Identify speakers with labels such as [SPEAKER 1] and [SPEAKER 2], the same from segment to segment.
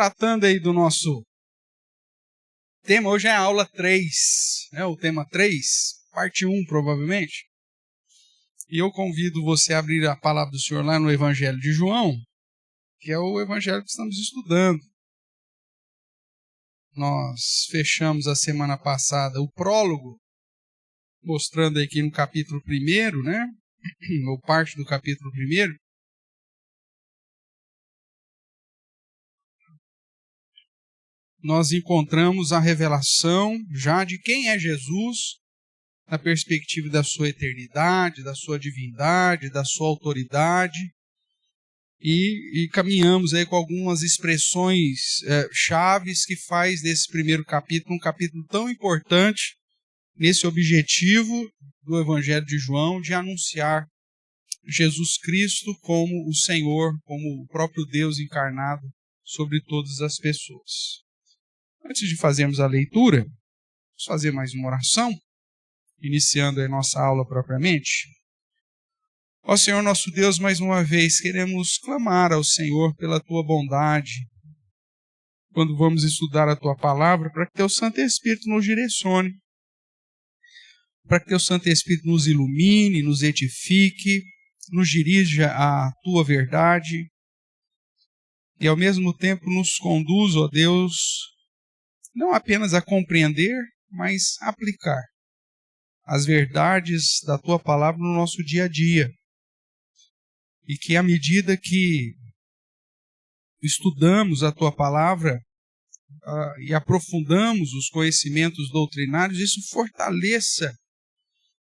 [SPEAKER 1] tratando aí do nosso tema, hoje é a aula 3, né? O tema 3, parte 1 provavelmente. E eu convido você a abrir a palavra do Senhor lá no Evangelho de João, que é o Evangelho que estamos estudando. Nós fechamos a semana passada o prólogo, mostrando aqui no capítulo 1, né? Ou parte do capítulo 1. Nós encontramos a revelação já de quem é Jesus, na perspectiva da sua eternidade, da sua divindade, da sua autoridade, e caminhamos aí com algumas expressões chaves que faz desse primeiro capítulo um capítulo tão importante nesse objetivo do Evangelho de João de anunciar Jesus Cristo como o Senhor, como o próprio Deus encarnado sobre todas as pessoas. Antes de fazermos a leitura, vamos fazer mais uma oração, iniciando a nossa aula propriamente. Ó Senhor nosso Deus, mais uma vez queremos clamar ao Senhor pela Tua bondade, quando vamos estudar a Tua palavra, para que Teu Santo Espírito nos direcione, para que Teu Santo Espírito nos ilumine, nos edifique, nos dirija à Tua verdade e ao mesmo tempo nos conduza, ó Deus, não apenas a compreender, mas a aplicar as verdades da Tua palavra no nosso dia a dia. E que à medida que estudamos a Tua palavra e aprofundamos os conhecimentos doutrinários, isso fortaleça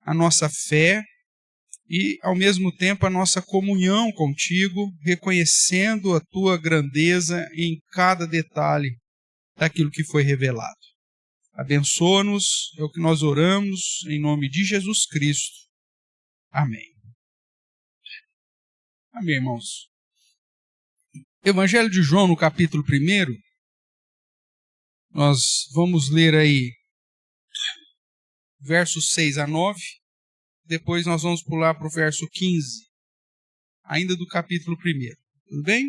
[SPEAKER 1] a nossa fé e, ao mesmo tempo, a nossa comunhão contigo, reconhecendo a Tua grandeza em cada detalhe daquilo que foi revelado. Abençoa-nos, é o que nós oramos, em nome de Jesus Cristo. Amém. Amém, irmãos. Evangelho de João, no capítulo 1, nós vamos ler aí versos 6 a 9, depois nós vamos pular para o verso 15, ainda do capítulo 1. Tudo bem?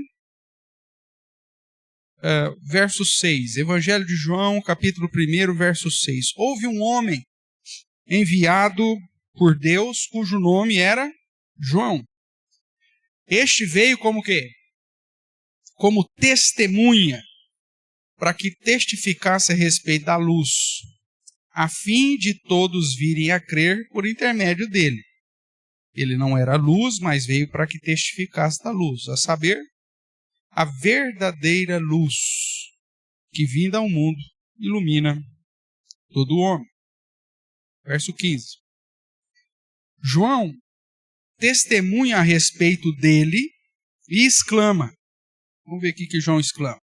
[SPEAKER 1] Verso 6, Evangelho de João, capítulo 1, verso 6. Houve um homem enviado por Deus, cujo nome era João. Este veio como quê? Como testemunha, para que testificasse a respeito da luz, a fim de todos virem a crer por intermédio dele. Ele não era luz, mas veio para que testificasse da luz, a saber, a verdadeira luz que vinda ao mundo ilumina todo homem. Verso 15. João testemunha a respeito dele e exclama. Vamos ver aqui que João exclama.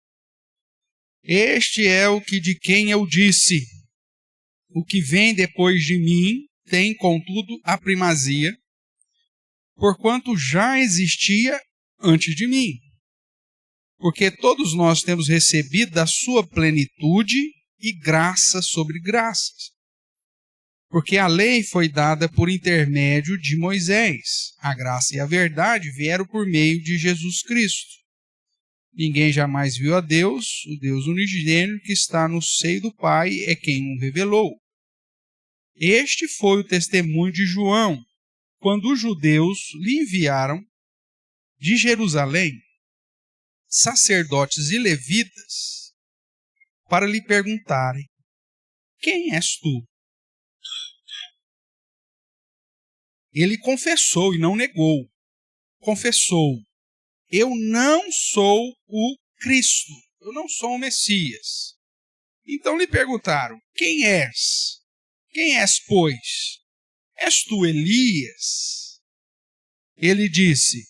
[SPEAKER 1] Este é o que de quem eu disse. O que vem depois de mim tem, contudo, a primazia, porquanto já existia antes de mim. Porque todos nós temos recebido da sua plenitude e graça sobre graças. Porque a lei foi dada por intermédio de Moisés. A graça e a verdade vieram por meio de Jesus Cristo. Ninguém jamais viu a Deus, o Deus unigênito que está no seio do Pai é quem o revelou. Este foi o testemunho de João, quando os judeus lhe enviaram de Jerusalém sacerdotes e levitas para lhe perguntarem: quem és tu? Ele confessou e não negou. Confessou: eu não sou o Cristo, eu não sou o Messias. Então lhe perguntaram: quem és? Quem és, pois? És tu Elias? Ele disse: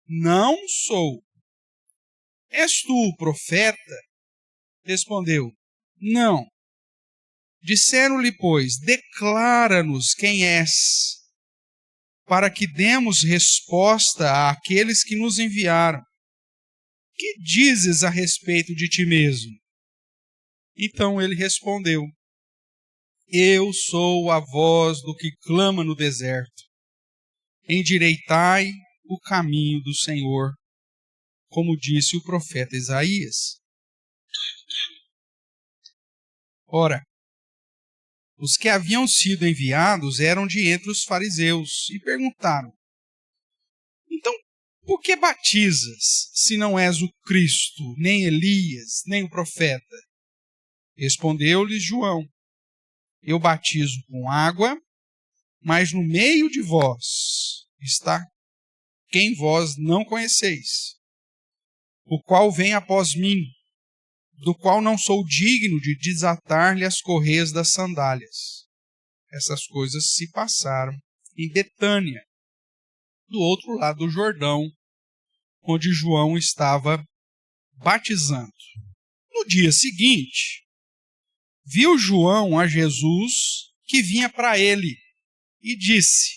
[SPEAKER 1] não sou. És tu o profeta? Respondeu: não. Disseram-lhe, pois: declara-nos quem és, para que demos resposta àqueles que nos enviaram. Que dizes a respeito de ti mesmo? Então ele respondeu: eu sou a voz do que clama no deserto. Endireitai o caminho do Senhor, como disse o profeta Isaías. Ora, os que haviam sido enviados eram de entre os fariseus e perguntaram: então, por que batizas, se não és o Cristo, nem Elias, nem o profeta? Respondeu-lhes João: eu batizo com água, mas no meio de vós está quem vós não conheceis, o qual vem após mim, do qual não sou digno de desatar-lhe as correias das sandálias. Essas coisas se passaram em Betânia, do outro lado do Jordão, onde João estava batizando. No dia seguinte, viu João a Jesus que vinha para ele e disse: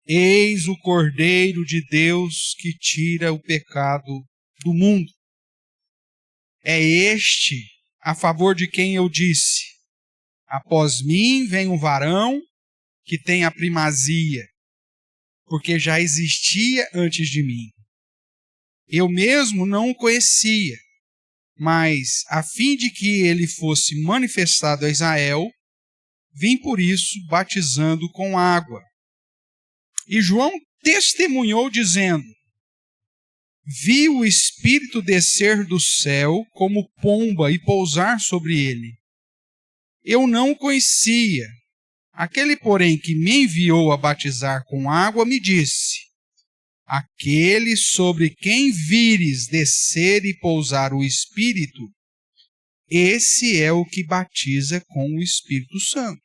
[SPEAKER 1] eis o Cordeiro de Deus que tira o pecado do mundo. É este a favor de quem eu disse: após mim vem um varão que tem a primazia, porque já existia antes de mim. Eu mesmo não o conhecia, mas a fim de que ele fosse manifestado a Israel, vim por isso batizando com água. E João testemunhou dizendo: vi o Espírito descer do céu como pomba e pousar sobre ele. Eu não o conhecia. Aquele, porém, que me enviou a batizar com água, me disse: aquele sobre quem vires descer e pousar o Espírito, esse é o que batiza com o Espírito Santo.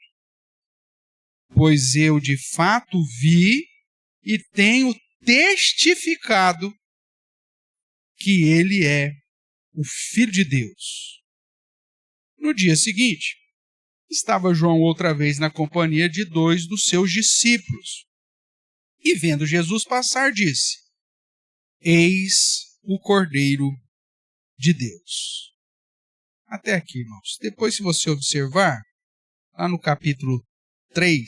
[SPEAKER 1] Pois eu de fato vi e tenho testificado que ele é o Filho de Deus. No dia seguinte, estava João outra vez na companhia de 2 dos seus discípulos. E vendo Jesus passar, disse: eis o Cordeiro de Deus. Até aqui, irmãos. Depois, se você observar, lá no capítulo 3,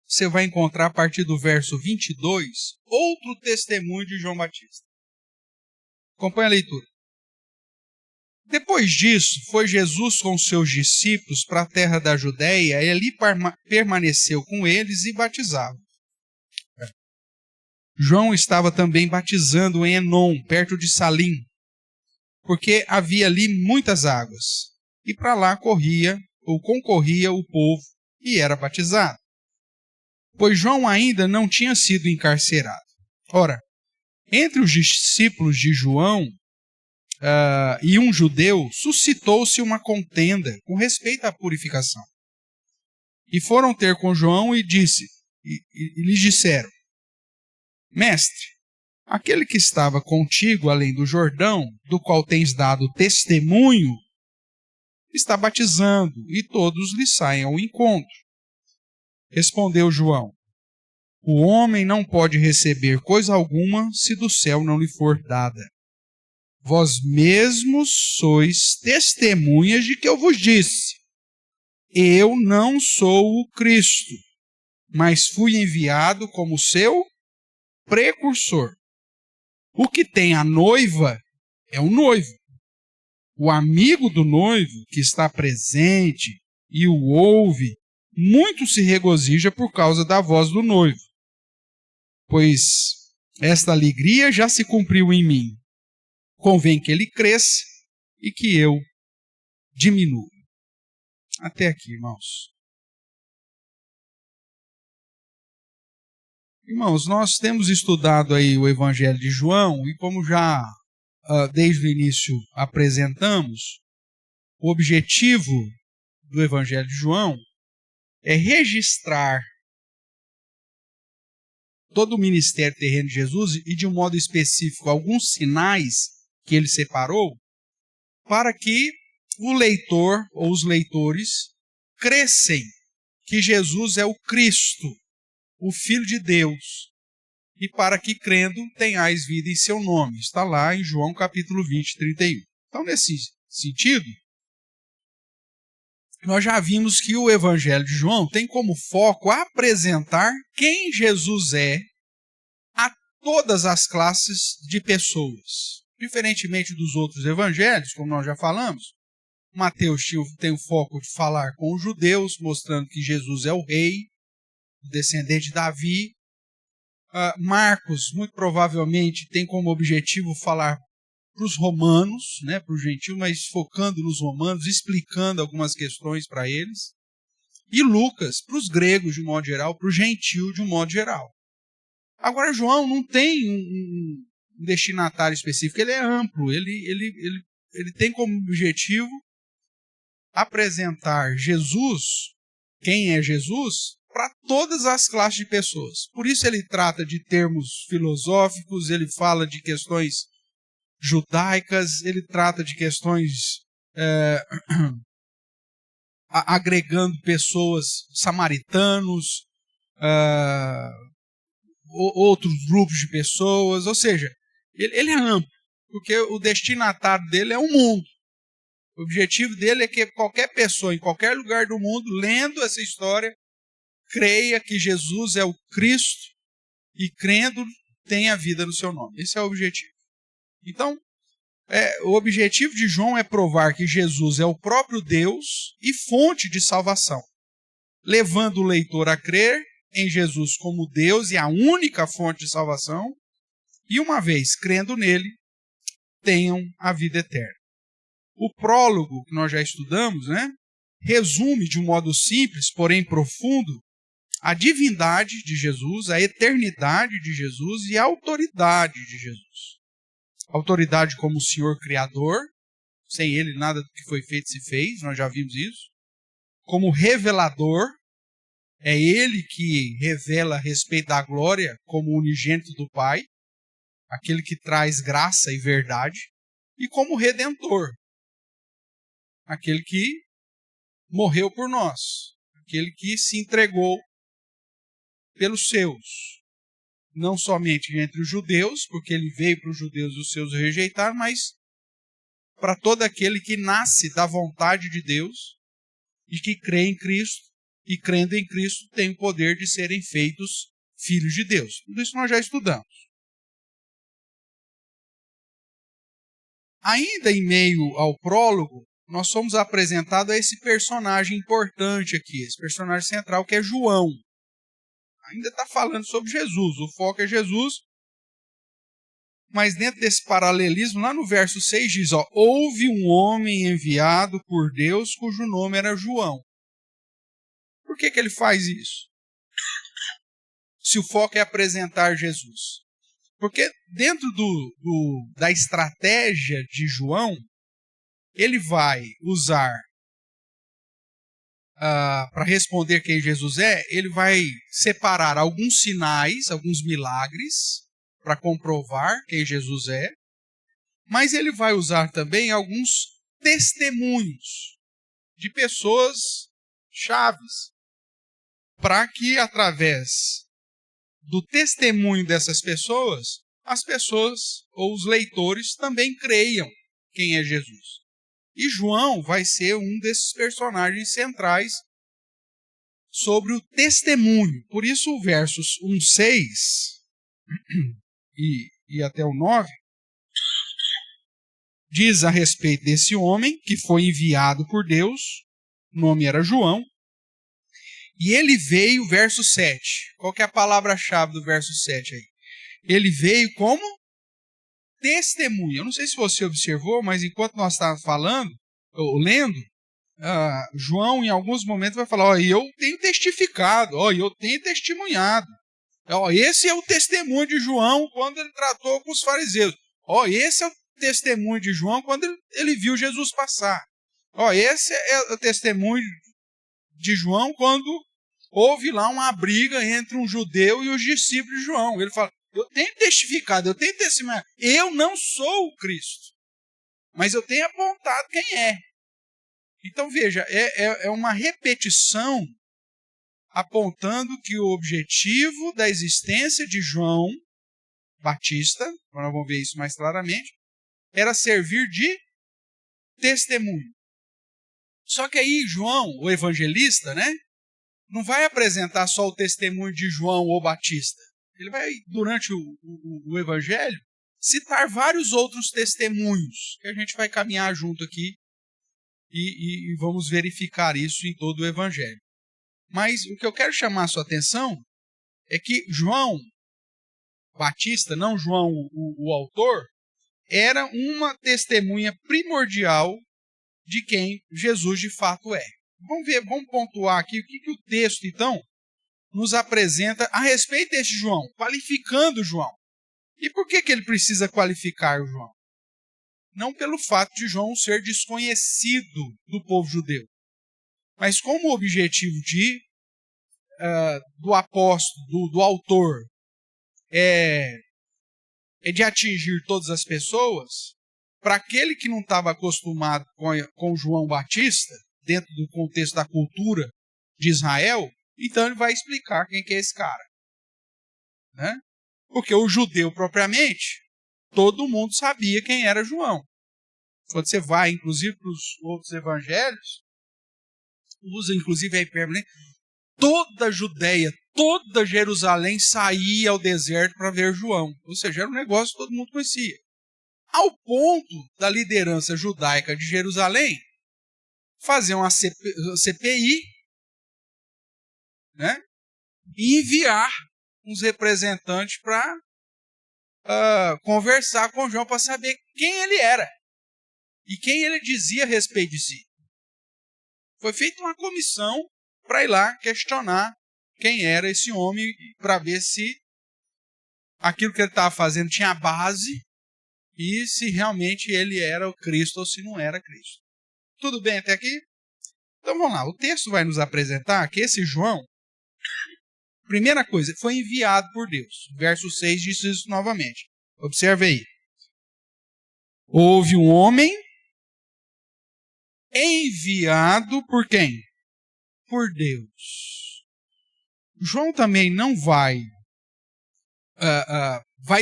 [SPEAKER 1] você vai encontrar, a partir do verso 22, outro testemunho de João Batista. Acompanhe a leitura. Depois disso, foi Jesus com seus discípulos para a terra da Judéia, e ali permaneceu com eles e batizava. João estava também batizando em Enom, perto de Salim, porque havia ali muitas águas, e para lá concorria o povo e era batizado, pois João ainda não tinha sido encarcerado. Ora, entre os discípulos de João e um judeu, suscitou-se uma contenda com respeito à purificação. E foram ter com João e lhes disseram: mestre, aquele que estava contigo além do Jordão, do qual tens dado testemunho, está batizando, e todos lhe saem ao encontro. Respondeu João: o homem não pode receber coisa alguma se do céu não lhe for dada. Vós mesmos sois testemunhas de que eu vos disse: eu não sou o Cristo, mas fui enviado como seu precursor. O que tem a noiva é o noivo. O amigo do noivo, que está presente e o ouve, muito se regozija por causa da voz do noivo, pois esta alegria já se cumpriu em mim. Convém que ele cresça e que eu diminua. Até aqui, irmãos. Irmãos, nós temos estudado aí o Evangelho de João e, como já desde o início apresentamos, o objetivo do Evangelho de João é registrar todo o ministério terreno de Jesus e, de um modo específico, alguns sinais que ele separou, para que o leitor ou os leitores crescem que Jesus é o Cristo, o Filho de Deus, e para que, crendo, tenhais vida em seu nome. Está lá em João capítulo 20, 31. Então, nesse sentido, nós já vimos que o Evangelho de João tem como foco apresentar quem Jesus é todas as classes de pessoas. Diferentemente dos outros evangelhos, como nós já falamos, Mateus tem o foco de falar com os judeus, mostrando que Jesus é o rei, o descendente de Davi. Marcos, muito provavelmente, tem como objetivo falar para os romanos, né, para os gentios, mas focando nos romanos, explicando algumas questões para eles. E Lucas, para os gregos de um modo geral, para o gentio de um modo geral. Agora, João não tem um destinatário específico, ele é amplo, ele tem como objetivo apresentar Jesus, quem é Jesus, para todas as classes de pessoas. Por isso ele trata de termos filosóficos, ele fala de questões judaicas, ele trata de questões agregando pessoas, samaritanos, outros grupos de pessoas, ou seja, ele é amplo, porque o destinatário dele é o mundo. O objetivo dele é que qualquer pessoa, em qualquer lugar do mundo, lendo essa história, creia que Jesus é o Cristo e, crendo, tenha vida no seu nome. Esse é o objetivo. Então, o objetivo de João é provar que Jesus é o próprio Deus e fonte de salvação, levando o leitor a crer em Jesus como Deus e a única fonte de salvação, e uma vez crendo nele, tenham a vida eterna. O prólogo que nós já estudamos, né, resume de um modo simples, porém profundo, a divindade de Jesus, a eternidade de Jesus e a autoridade de Jesus. Autoridade como Senhor Criador, sem ele nada do que foi feito se fez, nós já vimos isso. Como revelador, é ele que revela a respeito da glória como unigênito do Pai, aquele que traz graça e verdade. E como redentor, aquele que morreu por nós, aquele que se entregou pelos seus, não somente entre os judeus, porque ele veio para os judeus e os seus rejeitaram, mas para todo aquele que nasce da vontade de Deus e que crê em Cristo, e crendo em Cristo tem o poder de serem feitos filhos de Deus. Tudo isso nós já estudamos. Ainda em meio ao prólogo, nós somos apresentados a esse personagem importante aqui, esse personagem central que é João. Ainda está falando sobre Jesus, o foco é Jesus, mas dentro desse paralelismo, lá no verso 6 diz, houve um homem enviado por Deus cujo nome era João. Por que ele faz isso? Se o foco é apresentar Jesus. Porque dentro da estratégia de João, ele vai usar, para responder quem Jesus é, ele vai separar alguns sinais, alguns milagres, para comprovar quem Jesus é, mas ele vai usar também alguns testemunhos de pessoas chaves, para que através do testemunho dessas pessoas, as pessoas ou os leitores também creiam quem é Jesus. E João vai ser um desses personagens centrais sobre o testemunho. Por isso, o versos 1, 6 e até o 9 diz a respeito desse homem que foi enviado por Deus, o nome era João, e ele veio, verso 7. Qual que é a palavra-chave do verso 7 aí? Ele veio como testemunha. Eu não sei se você observou, mas enquanto nós estávamos falando, ou lendo, João em alguns momentos vai falar, eu tenho testificado, eu tenho testemunhado. Esse é o testemunho de João quando ele tratou com os fariseus. Esse é o testemunho de João quando ele viu Jesus passar. Esse é o testemunho de João quando houve lá uma briga entre um judeu e os discípulos de João. Ele fala, eu tenho testificado, eu tenho testemunhado. Eu não sou o Cristo, mas eu tenho apontado quem é. Então veja, é uma repetição apontando que o objetivo da existência de João Batista, nós vamos ver isso mais claramente, era servir de testemunho. Só que aí João, o evangelista, né, não vai apresentar só o testemunho de João o Batista. ele vai, durante o Evangelho, citar vários outros testemunhos, que a gente vai caminhar junto aqui e vamos verificar isso em todo o Evangelho. Mas o que eu quero chamar a sua atenção é que João Batista, não João o autor, era uma testemunha primordial de quem Jesus de fato é. Vamos pontuar aqui o que o texto, então, nos apresenta a respeito desse João, qualificando João. E por que ele precisa qualificar o João? Não pelo fato de João ser desconhecido do povo judeu, mas como objetivo do apóstolo, do autor, é de atingir todas as pessoas. Para aquele que não estava acostumado com João Batista, dentro do contexto da cultura de Israel, então ele vai explicar quem que é esse cara. Né? Porque o judeu propriamente, todo mundo sabia quem era João. Quando você vai, inclusive, para os outros evangelhos, usa inclusive a hipérbole, toda a Judéia, toda Jerusalém saía ao deserto para ver João. Ou seja, era um negócio que todo mundo conhecia. Ao ponto da liderança judaica de Jerusalém fazer uma CPI, né, e enviar uns representantes para conversar com João para saber quem ele era e quem ele dizia a respeito de si. Foi feita uma comissão para ir lá questionar quem era esse homem, para ver se aquilo que ele estava fazendo tinha base e se realmente ele era o Cristo ou se não era Cristo. Tudo bem até aqui? Então vamos lá, o texto vai nos apresentar que esse João, primeira coisa, foi enviado por Deus. Verso 6 diz isso novamente. Observe aí. Houve um homem enviado por quem? Por Deus. João também não vai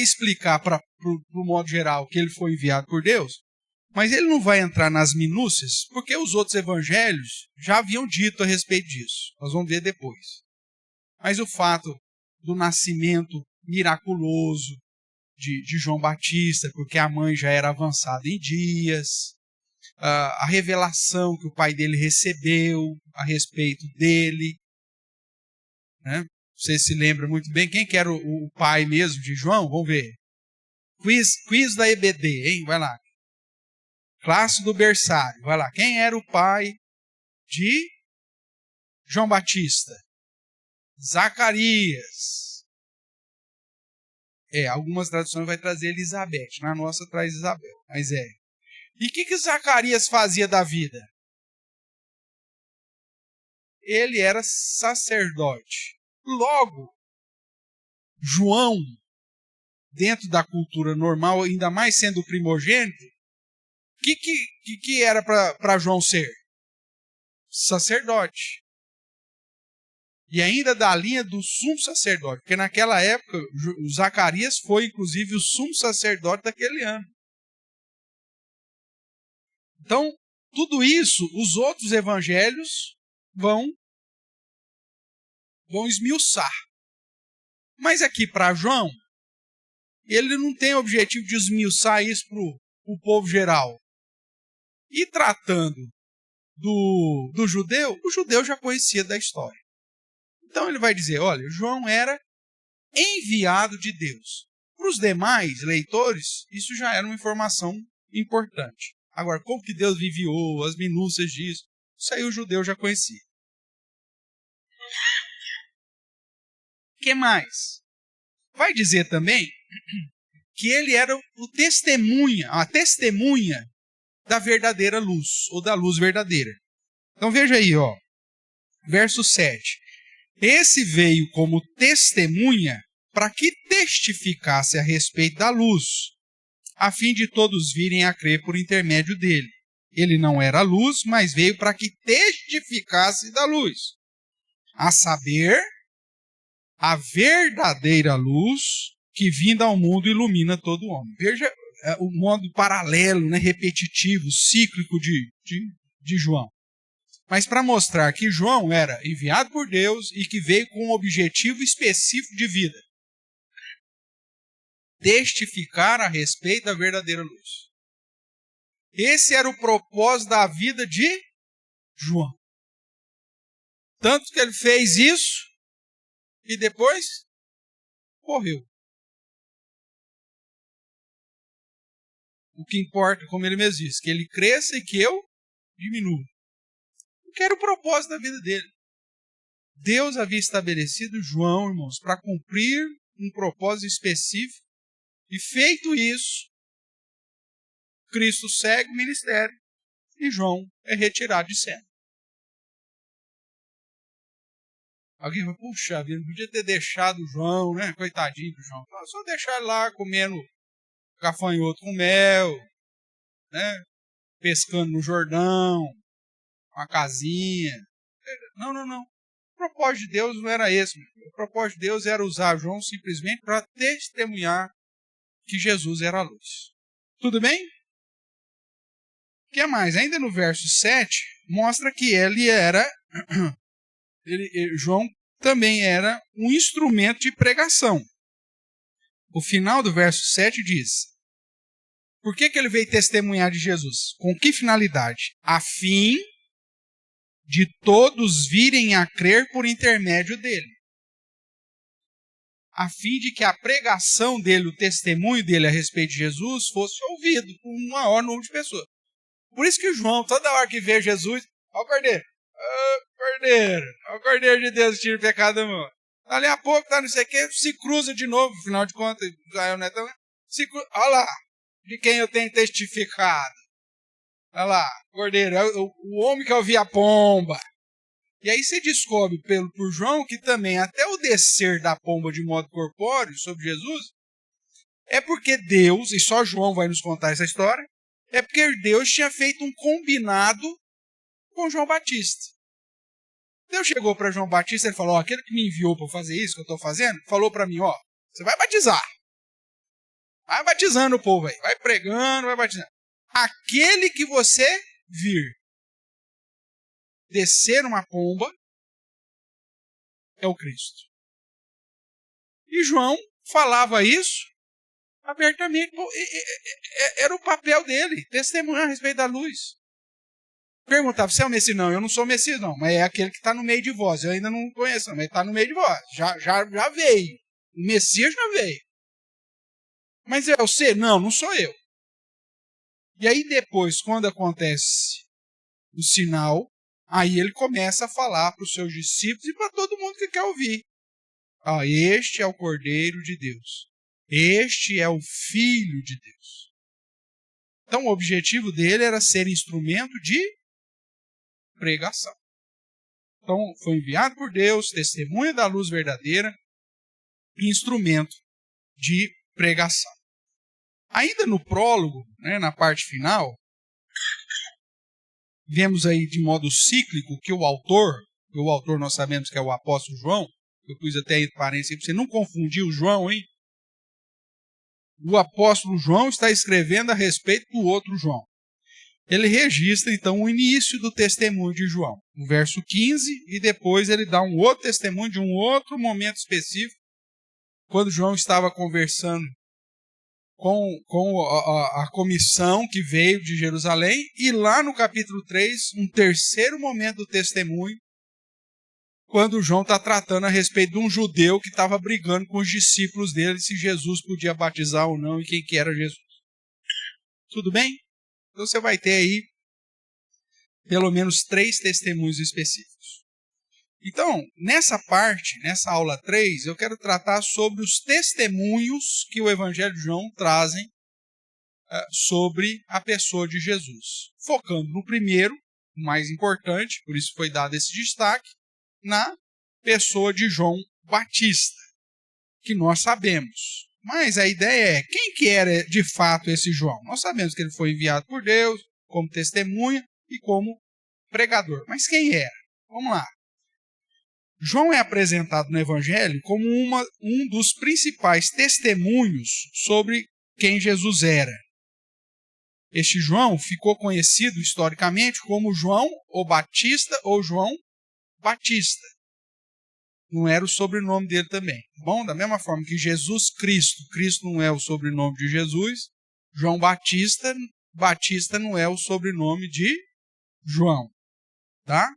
[SPEAKER 1] explicar para o modo geral que ele foi enviado por Deus, mas ele não vai entrar nas minúcias, porque os outros evangelhos já haviam dito a respeito disso. Nós vamos ver depois. Mas o fato do nascimento miraculoso de João Batista, porque a mãe já era avançada em dias, a revelação que o pai dele recebeu a respeito dele, né? Você se lembra muito bem quem que era o pai mesmo de João? Vamos ver. Quiz da EBD, hein? Vai lá. Classe do berçário. Vai lá. Quem era o pai de João Batista? Zacarias. Algumas traduções vai trazer Elizabeth. Na nossa traz Isabel. Mas é. E o que Zacarias fazia da vida? Ele era sacerdote. Logo, João, dentro da cultura normal, ainda mais sendo primogênito, o que era para João ser? Sacerdote. E ainda da linha do sumo sacerdote, porque naquela época, Zacarias foi, inclusive, o sumo sacerdote daquele ano. Então, tudo isso, os outros evangelhos vão esmiuçar. Mas aqui para João, ele não tem o objetivo de esmiuçar isso para o povo geral. E tratando do judeu, o judeu já conhecia da história. Então ele vai dizer, olha, João era enviado de Deus. Para os demais leitores, isso já era uma informação importante. Agora, como que Deus enviou, as minúcias disso, isso aí o judeu já conhecia. O que mais? Vai dizer também que ele era a testemunha da verdadeira luz, ou da luz verdadeira. Então veja aí, verso 7. Esse veio como testemunha para que testificasse a respeito da luz, a fim de todos virem a crer por intermédio dele. Ele não era a luz, mas veio para que testificasse da luz, a saber, a verdadeira luz que vinda ao mundo ilumina todo homem. Veja o modo paralelo, né, repetitivo, cíclico de João. Mas para mostrar que João era enviado por Deus e que veio com um objetivo específico de vida. testificar a respeito da verdadeira luz. Esse era o propósito da vida de João. Tanto que ele fez isso e depois morreu. O que importa, como ele mesmo disse, que ele cresça e que eu diminua. Que era o propósito da vida dele. Deus havia estabelecido João, irmãos, para cumprir um propósito específico. E feito isso, Cristo segue o ministério e João é retirado de cena. Alguém vai, puxa vida, não podia ter deixado o João, né? Coitadinho do João. Só deixar ele lá comendo gafanhoto com mel, né? Pescando no Jordão, uma casinha. Não. O propósito de Deus não era esse. O propósito de Deus era usar João simplesmente para testemunhar que Jesus era a luz. Tudo bem? O que mais? Ainda no verso 7, mostra que João também era um instrumento de pregação. O final do verso 7 diz: por que ele veio testemunhar de Jesus? Com que finalidade? A fim de todos virem a crer por intermédio dele. A fim de que a pregação dele, o testemunho dele a respeito de Jesus, fosse ouvido por um maior número de pessoas. Por isso que João, toda hora que vê Jesus, ó o cordeiro, ó o cordeiro de Deus que tira o pecado do mundo. Ali a pouco, tá não sei o que, se cruza de novo, afinal de contas, Israel não é tão... Olha lá, de quem eu tenho testificado. Olha lá, cordeiro, o homem que eu vi a pomba. E aí você descobre por João que também até o descer da pomba de modo corpóreo sobre Jesus é porque Deus, e só João vai nos contar essa história, é porque Deus tinha feito um combinado com João Batista. Deus chegou para João Batista e falou, aquele que me enviou para fazer isso que eu estou fazendo, falou para mim, você vai batizar. Vai batizando o povo aí, vai pregando, vai batizando. Aquele que você vir descer uma pomba é o Cristo. E João falava isso abertamente. Era o papel dele, testemunhar a respeito da luz. Perguntava, você é o Messias? Não, eu não sou o Messias não, mas é aquele que está no meio de vós. Eu ainda não conheço, mas está no meio de vós. Já veio. O Messias já veio. Mas é você? Não sou eu. E aí depois, quando acontece o sinal, aí ele começa a falar para os seus discípulos e para todo mundo que quer ouvir. Este é o Cordeiro de Deus. Este é o Filho de Deus. Então o objetivo dele era ser instrumento de pregação. Então foi enviado por Deus, testemunha da luz verdadeira, instrumento de pregação. Ainda no prólogo, na parte final, vemos aí de modo cíclico que o autor nós sabemos que é o apóstolo João, eu pus até aí parênteses para você não confundir o João, hein? O apóstolo João está escrevendo a respeito do outro João. Ele registra então o início do testemunho de João, no verso 15, e depois ele dá um outro testemunho de um outro momento específico, quando João estava conversando com a comissão que veio de Jerusalém, e lá no capítulo 3, um terceiro momento do testemunho, quando João está tratando a respeito de um judeu que estava brigando com os discípulos dele se Jesus podia batizar ou não e quem que era Jesus. Tudo bem? Então você vai ter aí pelo menos 3 testemunhos específicos. Então, nessa parte, nessa aula 3, eu quero tratar sobre os testemunhos que o Evangelho de João trazem sobre a pessoa de Jesus. Focando no primeiro, o mais importante, por isso foi dado esse destaque, na pessoa de João Batista, que nós sabemos. Mas a ideia é, quem que era de fato esse João? Nós sabemos que ele foi enviado por Deus como testemunha e como pregador. Mas quem era? Vamos lá. João é apresentado no Evangelho como um dos principais testemunhos sobre quem Jesus era. Este João ficou conhecido historicamente como João o Batista ou João Batista. não era o sobrenome dele também. Bom, da mesma forma que Jesus Cristo, Cristo não é o sobrenome de Jesus, João Batista, Batista não é o sobrenome de João, tá?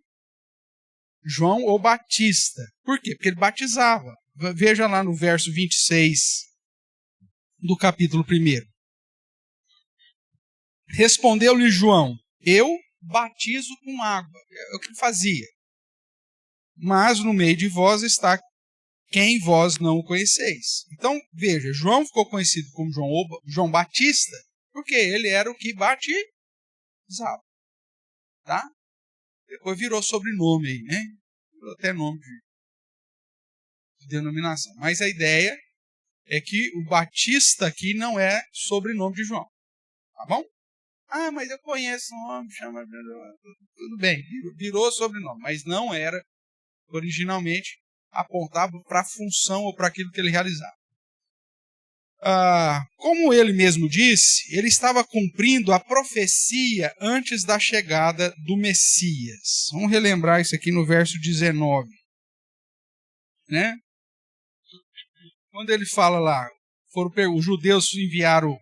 [SPEAKER 1] João ou Batista. Por quê? Porque ele batizava. Veja lá no verso 26 do capítulo 1. Respondeu-lhe João: eu batizo com água. É o que ele fazia. Mas no meio de vós está quem vós não o conheceis. Então, veja, João ficou conhecido como João Batista, porque ele era o que batizava. Tá? Depois virou sobrenome aí, né? Virou até nome de denominação. Mas a ideia é que o Batista aqui não é sobrenome de João. Tá bom? Ah, mas eu conheço o nome, chama... Tudo bem, virou sobrenome, mas não era originalmente, apontava para a função ou para aquilo que ele realizava. Como ele mesmo disse, ele estava cumprindo a profecia antes da chegada do Messias. Vamos relembrar isso aqui no verso 19. Né? Quando ele fala lá, os judeus enviaram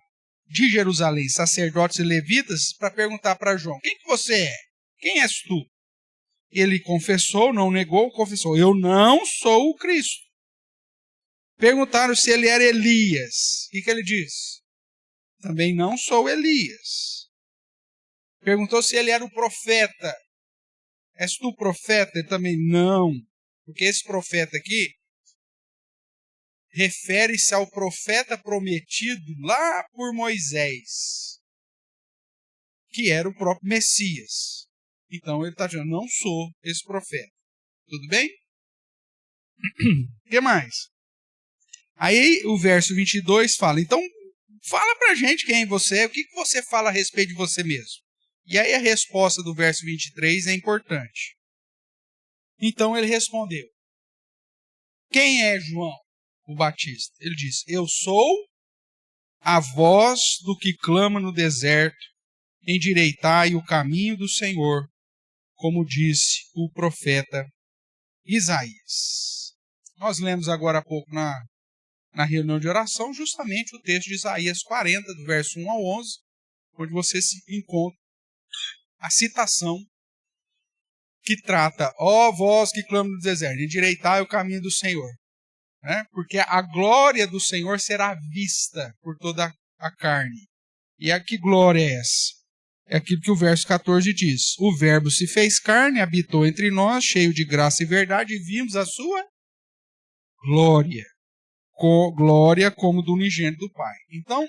[SPEAKER 1] de Jerusalém sacerdotes e levitas para perguntar para João: quem que você é? Quem és tu? Ele confessou, não negou, confessou: eu não sou o Cristo. Perguntaram se ele era Elias. O que ele disse? Também não sou Elias. Perguntou se ele era o profeta. És tu profeta? Ele também não. Porque esse profeta aqui refere-se ao profeta prometido lá por Moisés, que era o próprio Messias. Então ele está dizendo: não sou esse profeta. Tudo bem? O que mais? Aí o verso 22 fala: então fala pra gente quem você é, o que você fala a respeito de você mesmo. E aí a resposta do verso 23 é importante. Então ele respondeu: quem é João o Batista? Ele disse: eu sou a voz do que clama no deserto, endireitai o caminho do Senhor, como disse o profeta Isaías. Nós lemos agora há pouco na reunião de oração justamente o texto de Isaías 40, do verso 1 ao 11, onde você se encontra a citação que trata: ó voz que clama no deserto, endireitai o caminho do Senhor. Né? Porque a glória do Senhor será vista por toda a carne. E a que glória é essa? É aquilo que o verso 14 diz: o verbo se fez carne, habitou entre nós, cheio de graça e verdade, e vimos a sua glória. Glória como do unigênito do Pai. Então,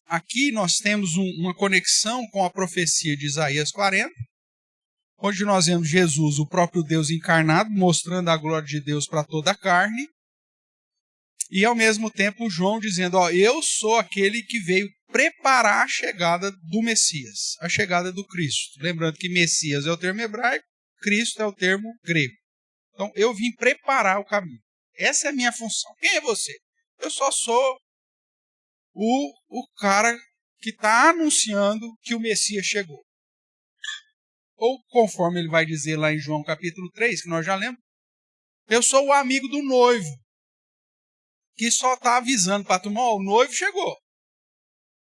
[SPEAKER 1] aqui nós temos uma conexão com a profecia de Isaías 40, onde nós vemos Jesus, o próprio Deus encarnado, mostrando a glória de Deus para toda a carne, e ao mesmo tempo João dizendo: ó, eu sou aquele que veio preparar a chegada do Messias, a chegada do Cristo. Lembrando que Messias é o termo hebraico, Cristo é o termo grego. Então eu vim preparar o caminho. Essa é a minha função. Quem é você? Eu só sou o cara que está anunciando que o Messias chegou. Ou conforme ele vai dizer lá em João capítulo 3, que nós já lemos, eu sou o amigo do noivo, que só está avisando para a turma: ó, o noivo chegou.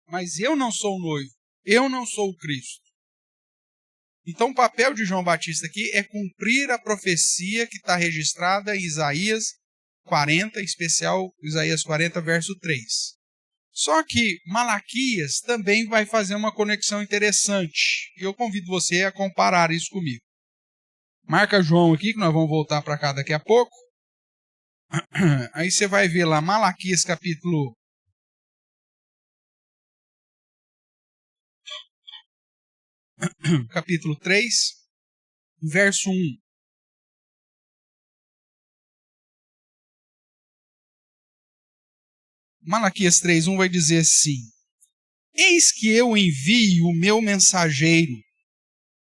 [SPEAKER 1] Mas eu não sou o noivo, eu não sou o Cristo. Então o papel de João Batista aqui é cumprir a profecia que está registrada em Isaías 40, em especial Isaías 40, verso 3. Só que Malaquias também vai fazer uma conexão interessante. E eu convido você a comparar isso comigo. Marca João aqui, que nós vamos voltar para cá daqui a pouco. Aí você vai ver lá Malaquias capítulo 3, verso 1. Malaquias 3:1 vai dizer assim: eis que eu envio o meu mensageiro,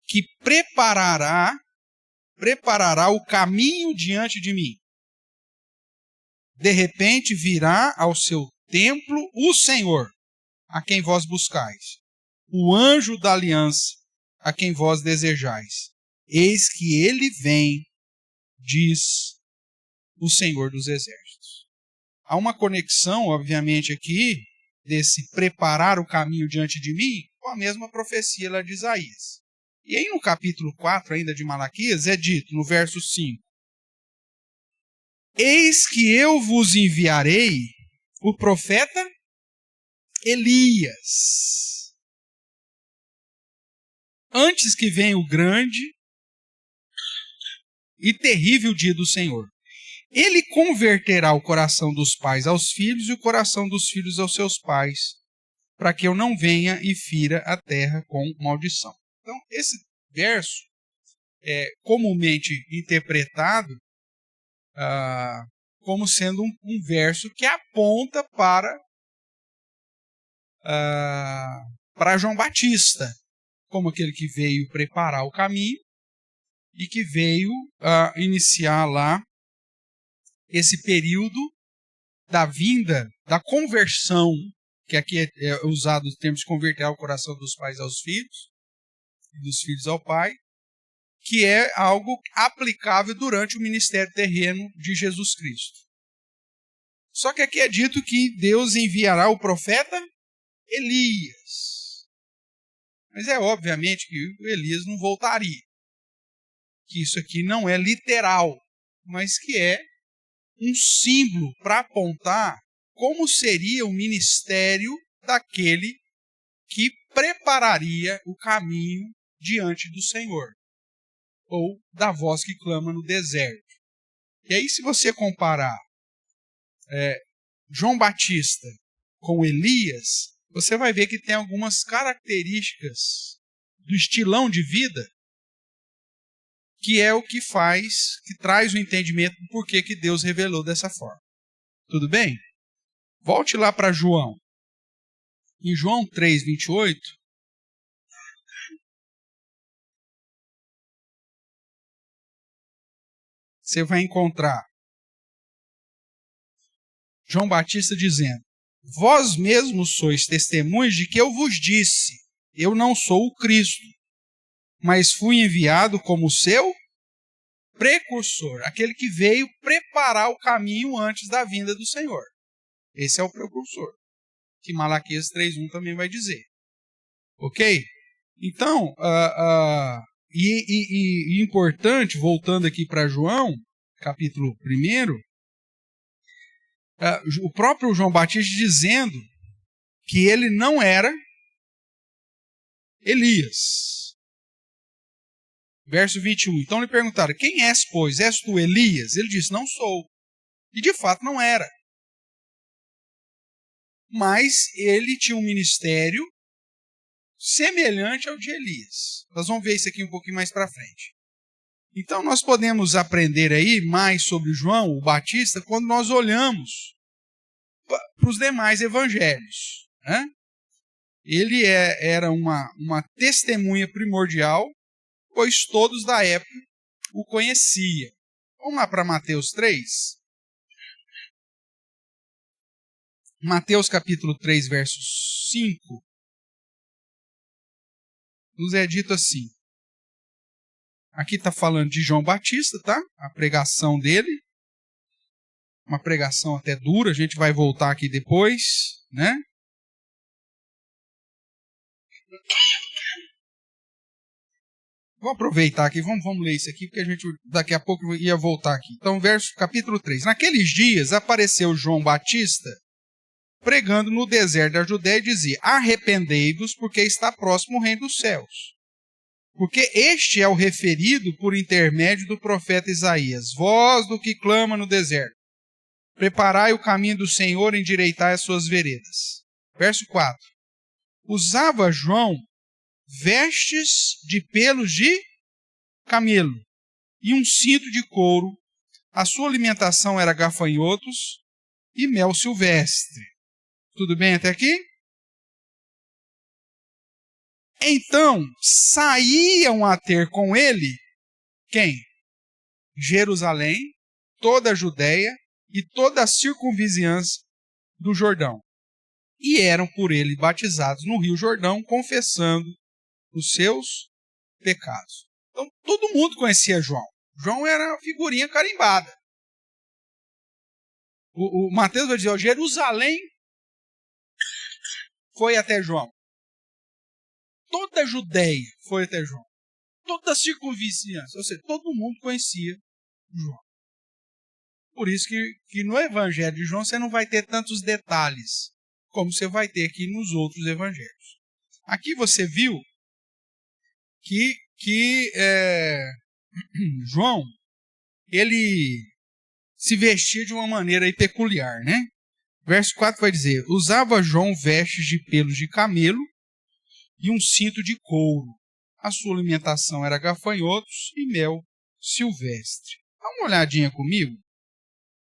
[SPEAKER 1] que preparará o caminho diante de mim. De repente virá ao seu templo o Senhor, a quem vós buscais, o anjo da aliança, a quem vós desejais. Eis que ele vem, diz o Senhor dos Exércitos. Há uma conexão, obviamente, aqui, desse preparar o caminho diante de mim, com a mesma profecia lá de Isaías. E aí no capítulo 4 ainda de Malaquias é dito, no verso 5, eis que eu vos enviarei o profeta Elias, antes que venha o grande e terrível dia do Senhor. Ele converterá o coração dos pais aos filhos e o coração dos filhos aos seus pais, para que eu não venha e fira a terra com maldição. Então, esse verso é comumente interpretado como sendo um verso que aponta para João Batista, como aquele que veio preparar o caminho e que veio iniciar lá esse período da vinda, da conversão, que aqui é usado o termo de converter o coração dos pais aos filhos, e dos filhos ao pai, que é algo aplicável durante o ministério terreno de Jesus Cristo. Só que aqui é dito que Deus enviará o profeta Elias. Mas é obviamente que o Elias não voltaria. Que isso aqui não é literal, mas que é um símbolo para apontar como seria o ministério daquele que prepararia o caminho diante do Senhor, ou da voz que clama no deserto. E aí, se você comparar João Batista com Elias, você vai ver que tem algumas características do estilão de vida que é o que faz, que traz o entendimento do porquê que Deus revelou dessa forma. Tudo bem? Volte lá para João. Em João 3, 28, você vai encontrar João Batista dizendo: vós mesmos sois testemunhas de que eu vos disse, eu não sou o Cristo, mas fui enviado como o seu precursor, aquele que veio preparar o caminho antes da vinda do Senhor. Esse é o precursor, que Malaquias 3:1 também vai dizer. Ok? Então, importante, voltando aqui para João, capítulo 1, o próprio João Batista dizendo que ele não era Elias. Verso 21. Então lhe perguntaram: quem és, pois? És tu Elias? Ele disse: não sou. E de fato não era. Mas ele tinha um ministério semelhante ao de Elias. Nós vamos ver isso aqui um pouquinho mais para frente. Então nós podemos aprender aí mais sobre João, o Batista, quando nós olhamos para os demais evangelhos. Né? Ele era uma testemunha primordial, pois todos da época o conheciam. Vamos lá para Mateus 3. Mateus capítulo 3, verso 5. Nos é dito assim. Aqui está falando de João Batista, tá? A pregação dele. Uma pregação até dura, a gente vai voltar aqui depois, né? Vou aproveitar aqui, vamos ler isso aqui, porque a gente daqui a pouco ia voltar aqui. Então, capítulo 3. Naqueles dias apareceu João Batista pregando no deserto da Judéia e dizia: arrependei-vos, porque está próximo o reino dos céus. Porque este é o referido por intermédio do profeta Isaías, voz do que clama no deserto: preparai o caminho do Senhor, endireitai as suas veredas. Verso 4. Usava João vestes de pelos de camelo e um cinto de couro. A sua alimentação era gafanhotos e mel silvestre. Tudo bem até aqui? Então saíam a ter com ele quem? Jerusalém, toda a Judéia e toda a circunvizinhança do Jordão. E eram por ele batizados no Rio Jordão, confessando os seus pecados. Então todo mundo conhecia João. João era uma figurinha carimbada. O Mateus vai dizer, ó, Jerusalém foi até João. Toda a Judéia foi até João. Toda a circunvizinhança, ou seja, todo mundo conhecia João. Por isso que no Evangelho de João você não vai ter tantos detalhes como você vai ter aqui nos outros evangelhos. Aqui você viu que João, ele se vestia de uma maneira aí peculiar, né? Verso 4 vai dizer, usava João vestes de pelos de camelo e um cinto de couro. A sua alimentação era gafanhotos e mel silvestre. Dá uma olhadinha comigo.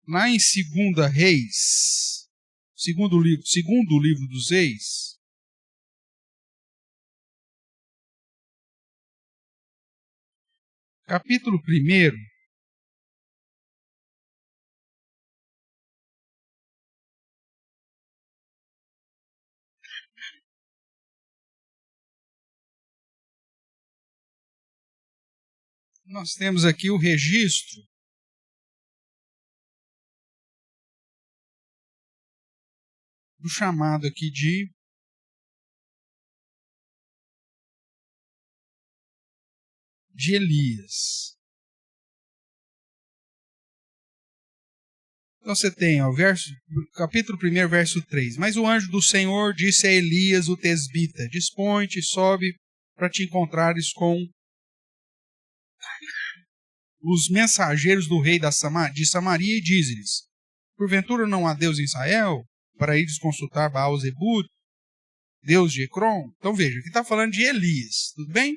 [SPEAKER 1] Lá em 2 Reis, segundo livro dos Reis, capítulo 1, nós temos aqui o registro do chamado aqui de Elias. Então você tem, ó, capítulo 1, verso 3. Mas o anjo do Senhor disse a Elias, o tesbita, dispõe-te e sobe para te encontrares com os mensageiros do rei de Samaria e diz-lhes, porventura não há Deus em Israel para ires consultar Baal-zebub, Deus de Ecrom? Então veja, aqui está falando de Elias, tudo bem?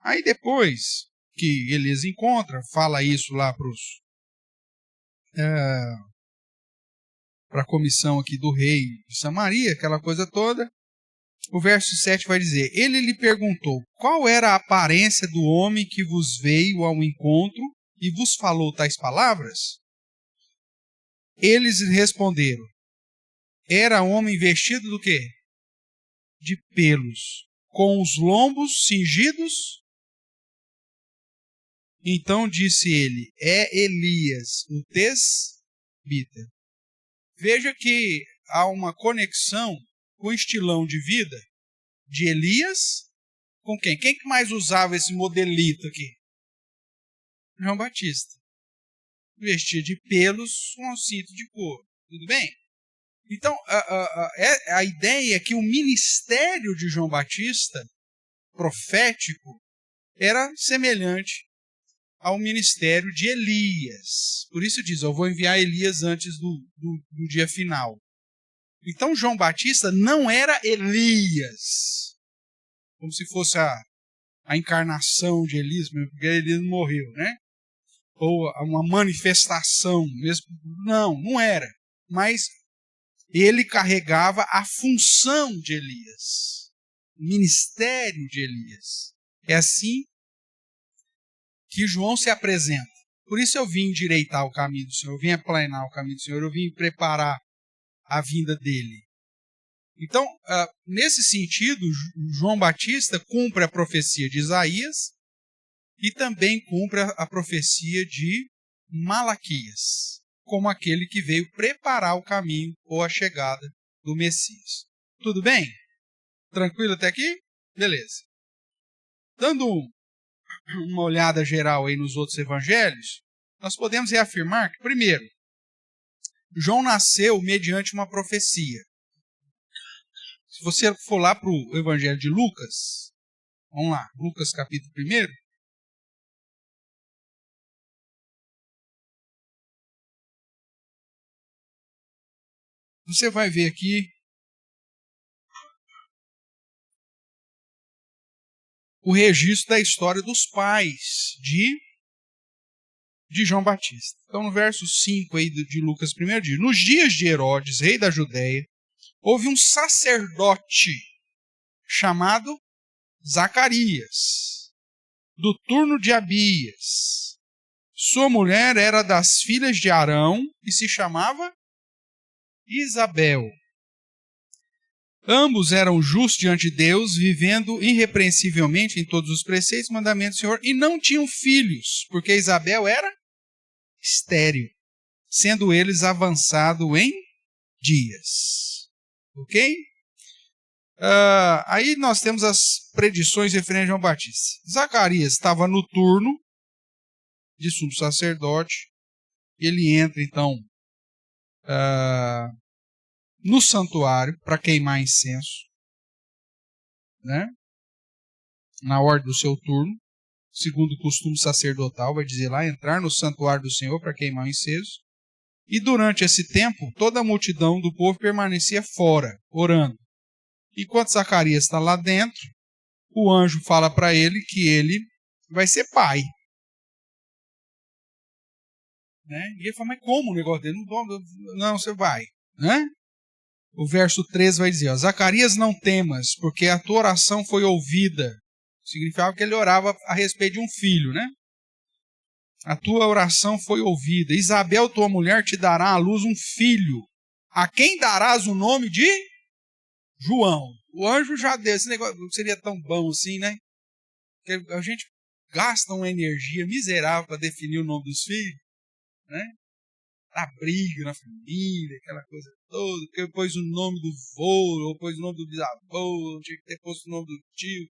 [SPEAKER 1] Aí depois que Elias encontra, fala isso lá para a comissão aqui do rei de Samaria, aquela coisa toda, o verso 7 vai dizer, ele lhe perguntou, qual era a aparência do homem que vos veio ao encontro e vos falou tais palavras? Eles responderam, era homem vestido do quê? De pelos, com os lombos cingidos. Então disse ele, é Elias, o tesbita. Veja que há uma conexão com o estilão de vida de Elias com quem? Quem que mais usava esse modelito aqui? João Batista. Vestia de pelos com um cinto de couro. Tudo bem? Então, a ideia é que o ministério de João Batista, profético, era semelhante ao ministério de Elias. Por isso diz, eu vou enviar Elias antes do dia final. Então João Batista não era Elias, como se fosse a encarnação de Elias, porque Elias morreu, né? Ou uma manifestação mesmo. Não era. Mas ele carregava a função de Elias, o ministério de Elias. É assim que João se apresenta. Por isso eu vim endireitar o caminho do Senhor, eu vim aplanar o caminho do Senhor, eu vim preparar a vinda dele. Então, nesse sentido, João Batista cumpre a profecia de Isaías e também cumpre a profecia de Malaquias, como aquele que veio preparar o caminho ou a chegada do Messias. Tudo bem? Tranquilo até aqui? Beleza. Dando uma olhada geral aí nos outros evangelhos, nós podemos reafirmar que, primeiro, João nasceu mediante uma profecia. Se você for lá para o evangelho de Lucas, vamos lá, Lucas capítulo 1. Você vai ver aqui o registro da história dos pais de João Batista. Então, no verso 5 aí de Lucas 1, diz, nos dias de Herodes, rei da Judéia, houve um sacerdote chamado Zacarias, do turno de Abias. Sua mulher era das filhas de Arão e se chamava Isabel. Ambos eram justos diante de Deus, vivendo irrepreensivelmente em todos os preceitos e mandamentos do Senhor, e não tinham filhos, porque Isabel era estéril. sendo eles avançados em dias. Ok? Aí nós temos as predições referentes a João Batista. Zacarias estava no turno de sumo sacerdote. Ele entra, então, no santuário para queimar incenso, né? Na ordem do seu turno, segundo o costume sacerdotal, vai dizer lá, entrar no santuário do Senhor para queimar o incenso. E durante esse tempo, toda a multidão do povo permanecia fora, orando. Enquanto Zacarias está lá dentro, o anjo fala para ele que ele vai ser pai. Né? E ele fala, mas como o negócio dele? Não, você vai. Né? O verso 3 vai dizer, ó, Zacarias, não temas, porque a tua oração foi ouvida. Significava que ele orava a respeito de um filho, né? A tua oração foi ouvida. Isabel, tua mulher, te dará à luz um filho. A quem darás o nome de João. O anjo já deu. Esse negócio não seria tão bom assim, né? Porque a gente gasta uma energia miserável para definir o nome dos filhos, né? A briga na família, aquela coisa toda. Porque eu pôs o nome do vô, ou pôs o nome do bisavô, ou tinha que ter posto o nome do tio.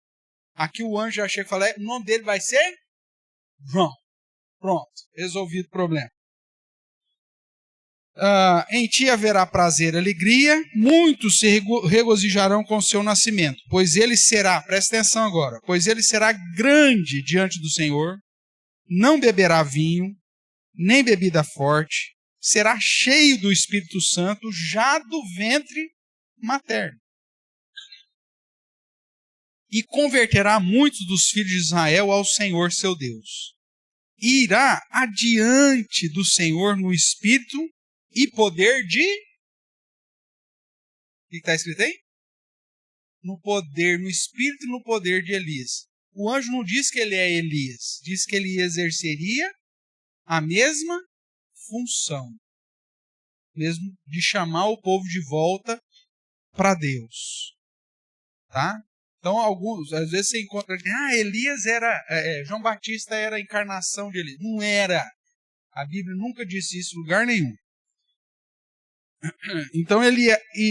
[SPEAKER 1] Aqui o anjo já chega e fala, o nome dele vai ser João. Pronto, resolvido o problema. Em ti haverá prazer e alegria, muitos se regozijarão com o seu nascimento, pois ele será, presta atenção agora, pois ele será grande diante do Senhor, não beberá vinho, nem bebida forte, será cheio do Espírito Santo já do ventre materno. E converterá muitos dos filhos de Israel ao Senhor seu Deus. E irá adiante do Senhor no Espírito e poder de... O que está escrito aí? No poder, no Espírito e no poder de Elias. O anjo não diz que ele é Elias, diz que ele exerceria a mesma função, mesmo de chamar o povo de volta para Deus. Tá? Então, às vezes você encontra, Elias era, João Batista era a encarnação de Elias. Não era. A Bíblia nunca disse isso em lugar nenhum. Então ele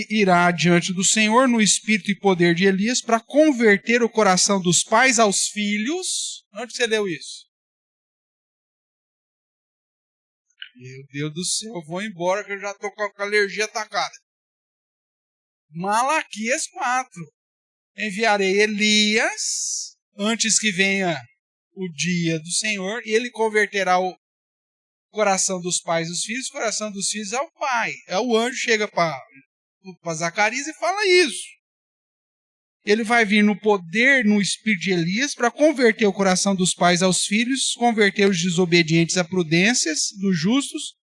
[SPEAKER 1] irá diante do Senhor no espírito e poder de Elias para converter o coração dos pais aos filhos. Onde você leu isso? Meu Deus do céu, eu vou embora que eu já estou com a alergia atacada. Malaquias 4. Enviarei Elias antes que venha o dia do Senhor e ele converterá o coração dos pais dos filhos, o coração dos filhos ao pai. O anjo chega para Zacarias e fala isso. Ele vai vir no poder, no espírito de Elias, para converter o coração dos pais aos filhos, converter os desobedientes a prudências dos justos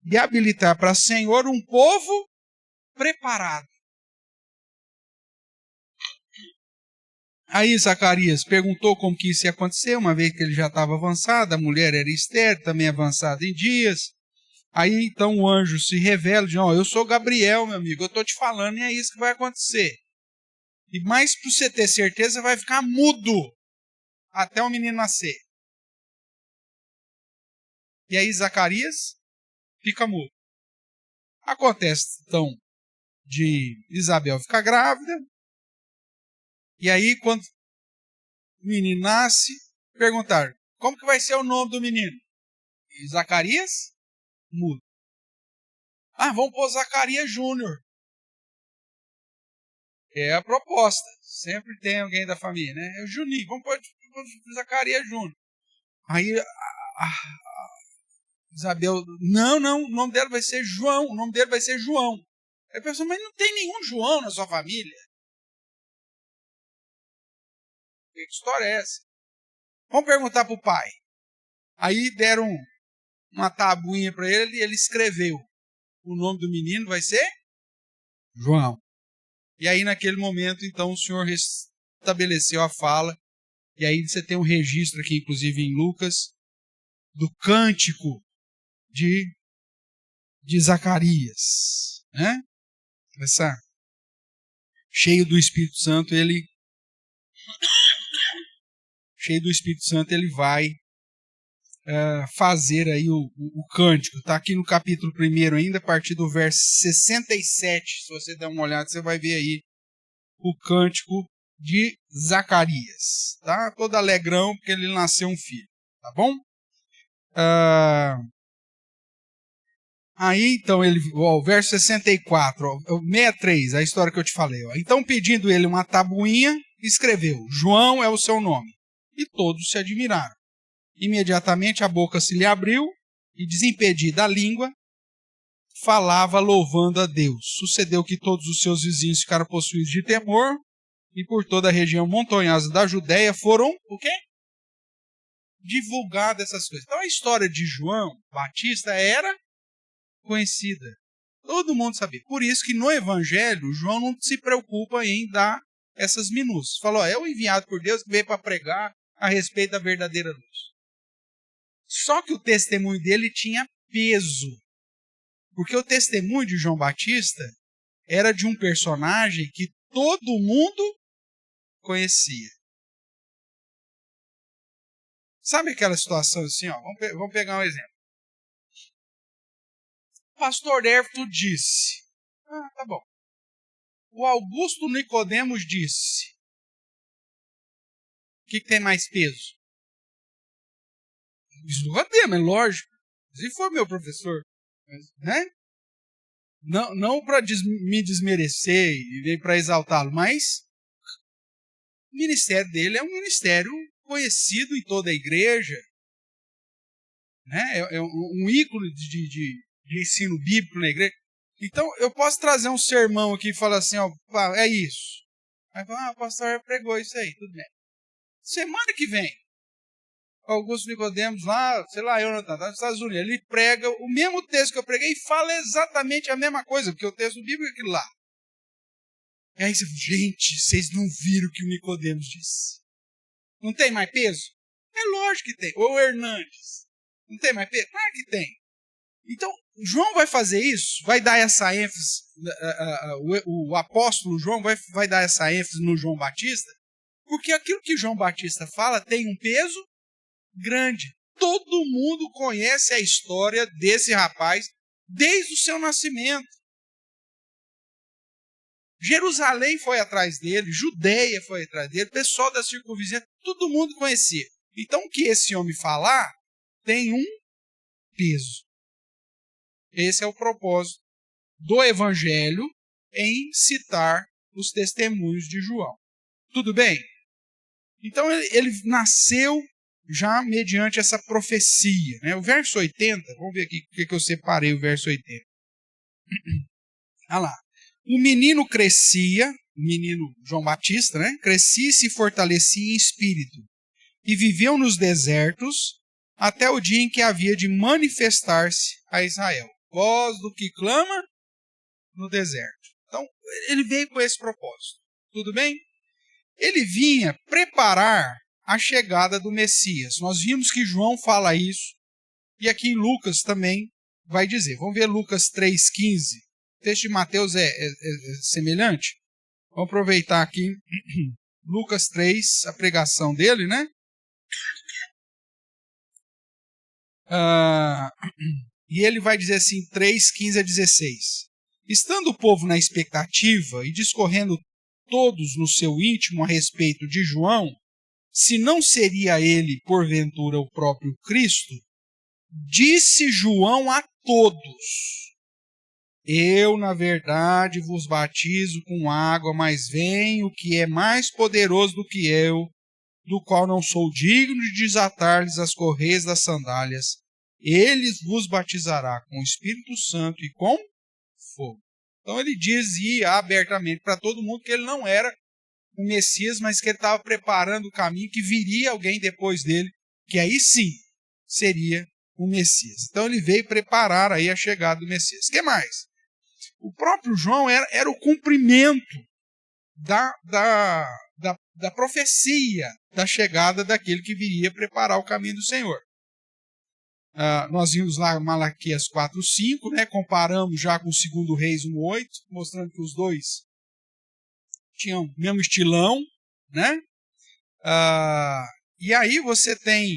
[SPEAKER 1] e habilitar para o Senhor um povo preparado. Aí Zacarias perguntou como que isso ia acontecer, uma vez que ele já estava avançado, a mulher era estéril, também avançada em dias. Aí então o anjo se revela, diz, eu sou Gabriel, meu amigo, eu estou te falando e é isso que vai acontecer. E mais para você ter certeza, vai ficar mudo até o menino nascer. E aí Zacarias fica mudo. Acontece então de Isabel ficar grávida. E aí, quando o menino nasce, perguntaram, como que vai ser o nome do menino? E Zacarias? Mudo. Vamos pôr Zacarias Júnior. É a proposta. Sempre tem alguém da família, né? É o Juninho, vamos pôr Zacarias Júnior. Aí Isabel, não, o nome dela vai ser João, o nome dele vai ser João. Aí a pessoa, mas não tem nenhum João na sua família. Que história é essa? Vamos perguntar para o pai. Aí deram uma tabuinha para ele e ele escreveu. O nome do menino vai ser João. E aí naquele momento, então, o Senhor restabeleceu a fala. E aí você tem um registro aqui, inclusive em Lucas, do cântico de Zacarias. Né? Cheio do Espírito Santo, ele vai fazer aí o cântico. Está aqui no capítulo 1 ainda, a partir do verso 67. Se você der uma olhada, você vai ver aí o cântico de Zacarias. Tá? Todo alegrão porque ele nasceu um filho. Tá bom? Aí, então, o verso 64, 63, a história que eu te falei. Então, pedindo ele uma tabuinha, escreveu: João é o seu nome. E todos se admiraram. Imediatamente a boca se lhe abriu e, desimpedida a língua, falava louvando a Deus. Sucedeu que todos os seus vizinhos ficaram possuídos de temor e por toda a região montanhosa da Judéia foram, o quê? Divulgadas essas coisas. Então a história de João Batista era conhecida. Todo mundo sabia. Por isso que no Evangelho, João não se preocupa em dar essas minúcias. Falou, é o enviado por Deus que veio para pregar a respeito da verdadeira luz. Só que o testemunho dele tinha peso. Porque o testemunho de João Batista era de um personagem que todo mundo conhecia. Sabe aquela situação assim? Vamos pegar um exemplo. O pastor Everton disse. Tá bom. O Augusto Nicodemos disse. O que tem mais peso? Nicodemos, é lógico. Se for meu professor. Né? Não para me desmerecer e nem para exaltá-lo, mas o ministério dele é um ministério conhecido em toda a igreja. Né? É um ícone de ensino bíblico na igreja. Então, eu posso trazer um sermão aqui e falar assim, é isso. Aí fala, o pastor pregou isso aí, tudo bem. Semana que vem, Augusto Nicodemos lá, sei lá, eu não nos Estados Unidos, ele prega o mesmo texto que eu preguei e fala exatamente a mesma coisa, porque o texto bíblico é aquilo lá. E aí você fala, gente, vocês não viram o que o Nicodemos disse. Não tem mais peso? É lógico que tem. Ou o Hernandes. Não tem mais peso? Claro que tem. Então, João vai fazer isso, vai dar essa ênfase, o apóstolo João vai dar essa ênfase no João Batista, porque aquilo que João Batista fala tem um peso grande. Todo mundo conhece a história desse rapaz desde o seu nascimento. Jerusalém foi atrás dele, Judeia foi atrás dele, o pessoal da circunvizinhança, todo mundo conhecia. Então, o que esse homem falar tem um peso. Esse é o propósito do Evangelho em citar os testemunhos de João. Tudo bem? Então, ele nasceu já mediante essa profecia. Né? O verso 80, vamos ver aqui o que eu separei, o verso 80. Olha lá. O menino crescia, o menino João Batista, né? Crescia e se fortalecia em espírito, e viveu nos desertos até o dia em que havia de manifestar-se a Israel. Voz do que clama no deserto. Então, ele veio com esse propósito. Tudo bem? Ele vinha preparar a chegada do Messias. Nós vimos que João fala isso, e aqui em Lucas também vai dizer. Vamos ver Lucas 3,15. O texto de Mateus é semelhante. Vamos aproveitar aqui Lucas 3, a pregação dele, né? E ele vai dizer assim, 3:15 a 16. Estando o povo na expectativa e discorrendo todos no seu íntimo a respeito de João, se não seria ele, porventura, o próprio Cristo, disse João a todos: eu, na verdade, vos batizo com água, mas vem o que é mais poderoso do que eu, do qual não sou digno de desatar-lhes as correias das sandálias. Ele vos batizará com o Espírito Santo e com fogo. Então ele dizia abertamente para todo mundo que ele não era o Messias, mas que ele estava preparando o caminho, que viria alguém depois dele, que aí sim seria o Messias. Então ele veio preparar aí a chegada do Messias. O que mais? O próprio João era o cumprimento da profecia da chegada daquele que viria preparar o caminho do Senhor. Nós vimos lá Malaquias 4:5, né? Comparamos já com o 2 Reis 1:8, mostrando que os dois tinham o mesmo estilão, né? E aí você tem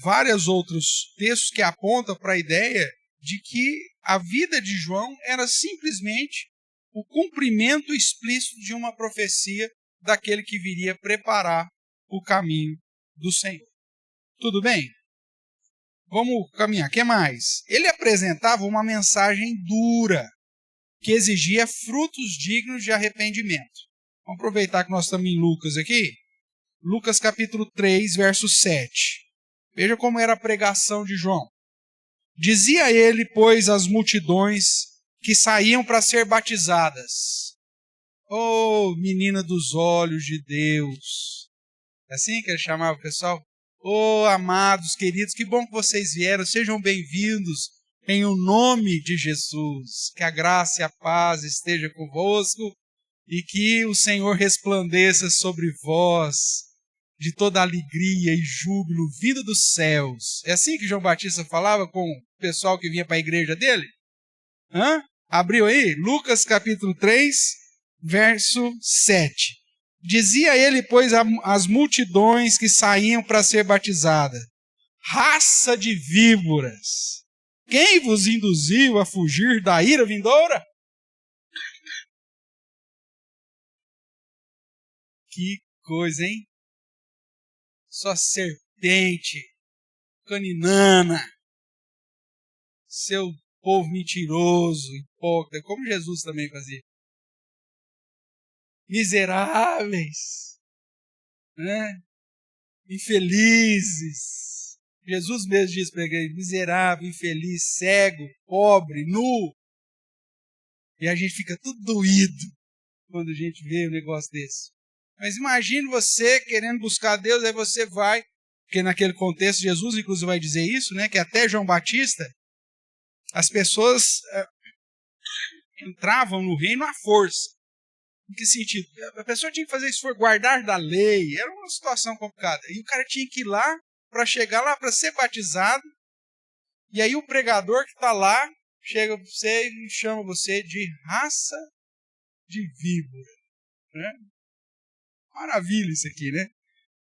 [SPEAKER 1] vários outros textos que apontam para a ideia de que a vida de João era simplesmente o cumprimento explícito de uma profecia daquele que viria preparar o caminho do Senhor. Tudo bem? Vamos caminhar. O que mais? Ele apresentava uma mensagem dura, que exigia frutos dignos de arrependimento. Vamos aproveitar que nós estamos em Lucas aqui. Lucas capítulo 3, verso 7. Veja como era a pregação de João. Dizia ele, pois, às multidões que saíam para ser batizadas: "Oh, menina dos olhos de Deus." É assim que ele chamava o pessoal? "Oh, amados, queridos, que bom que vocês vieram, sejam bem-vindos em o nome de Jesus. Que a graça e a paz esteja convosco e que o Senhor resplandeça sobre vós de toda alegria e júbilo vindo dos céus." É assim que João Batista falava com o pessoal que vinha para a igreja dele? Abriu aí? Lucas capítulo 3, verso 7. Dizia ele, pois, às multidões que saíam para ser batizadas: "Raça de víboras, quem vos induziu a fugir da ira vindoura?" Que coisa, hein? Sua serpente caninana, seu povo mentiroso, hipócrita, como Jesus também fazia. Miseráveis, né? Infelizes. Jesus mesmo diz para ele: miserável, infeliz, cego, pobre, nu. E a gente fica tudo doído quando a gente vê um negócio desse. Mas imagine você querendo buscar Deus, aí você vai, porque naquele contexto Jesus inclusive vai dizer isso, né? Que até João Batista, as pessoas entravam no reino à força. Em que sentido? A pessoa tinha que fazer isso, for guardar da lei, era uma situação complicada. E o cara tinha que ir lá, para chegar lá, para ser batizado, e aí o pregador que está lá, chega para você e chama você de raça de víbora. Né? Maravilha isso aqui, né?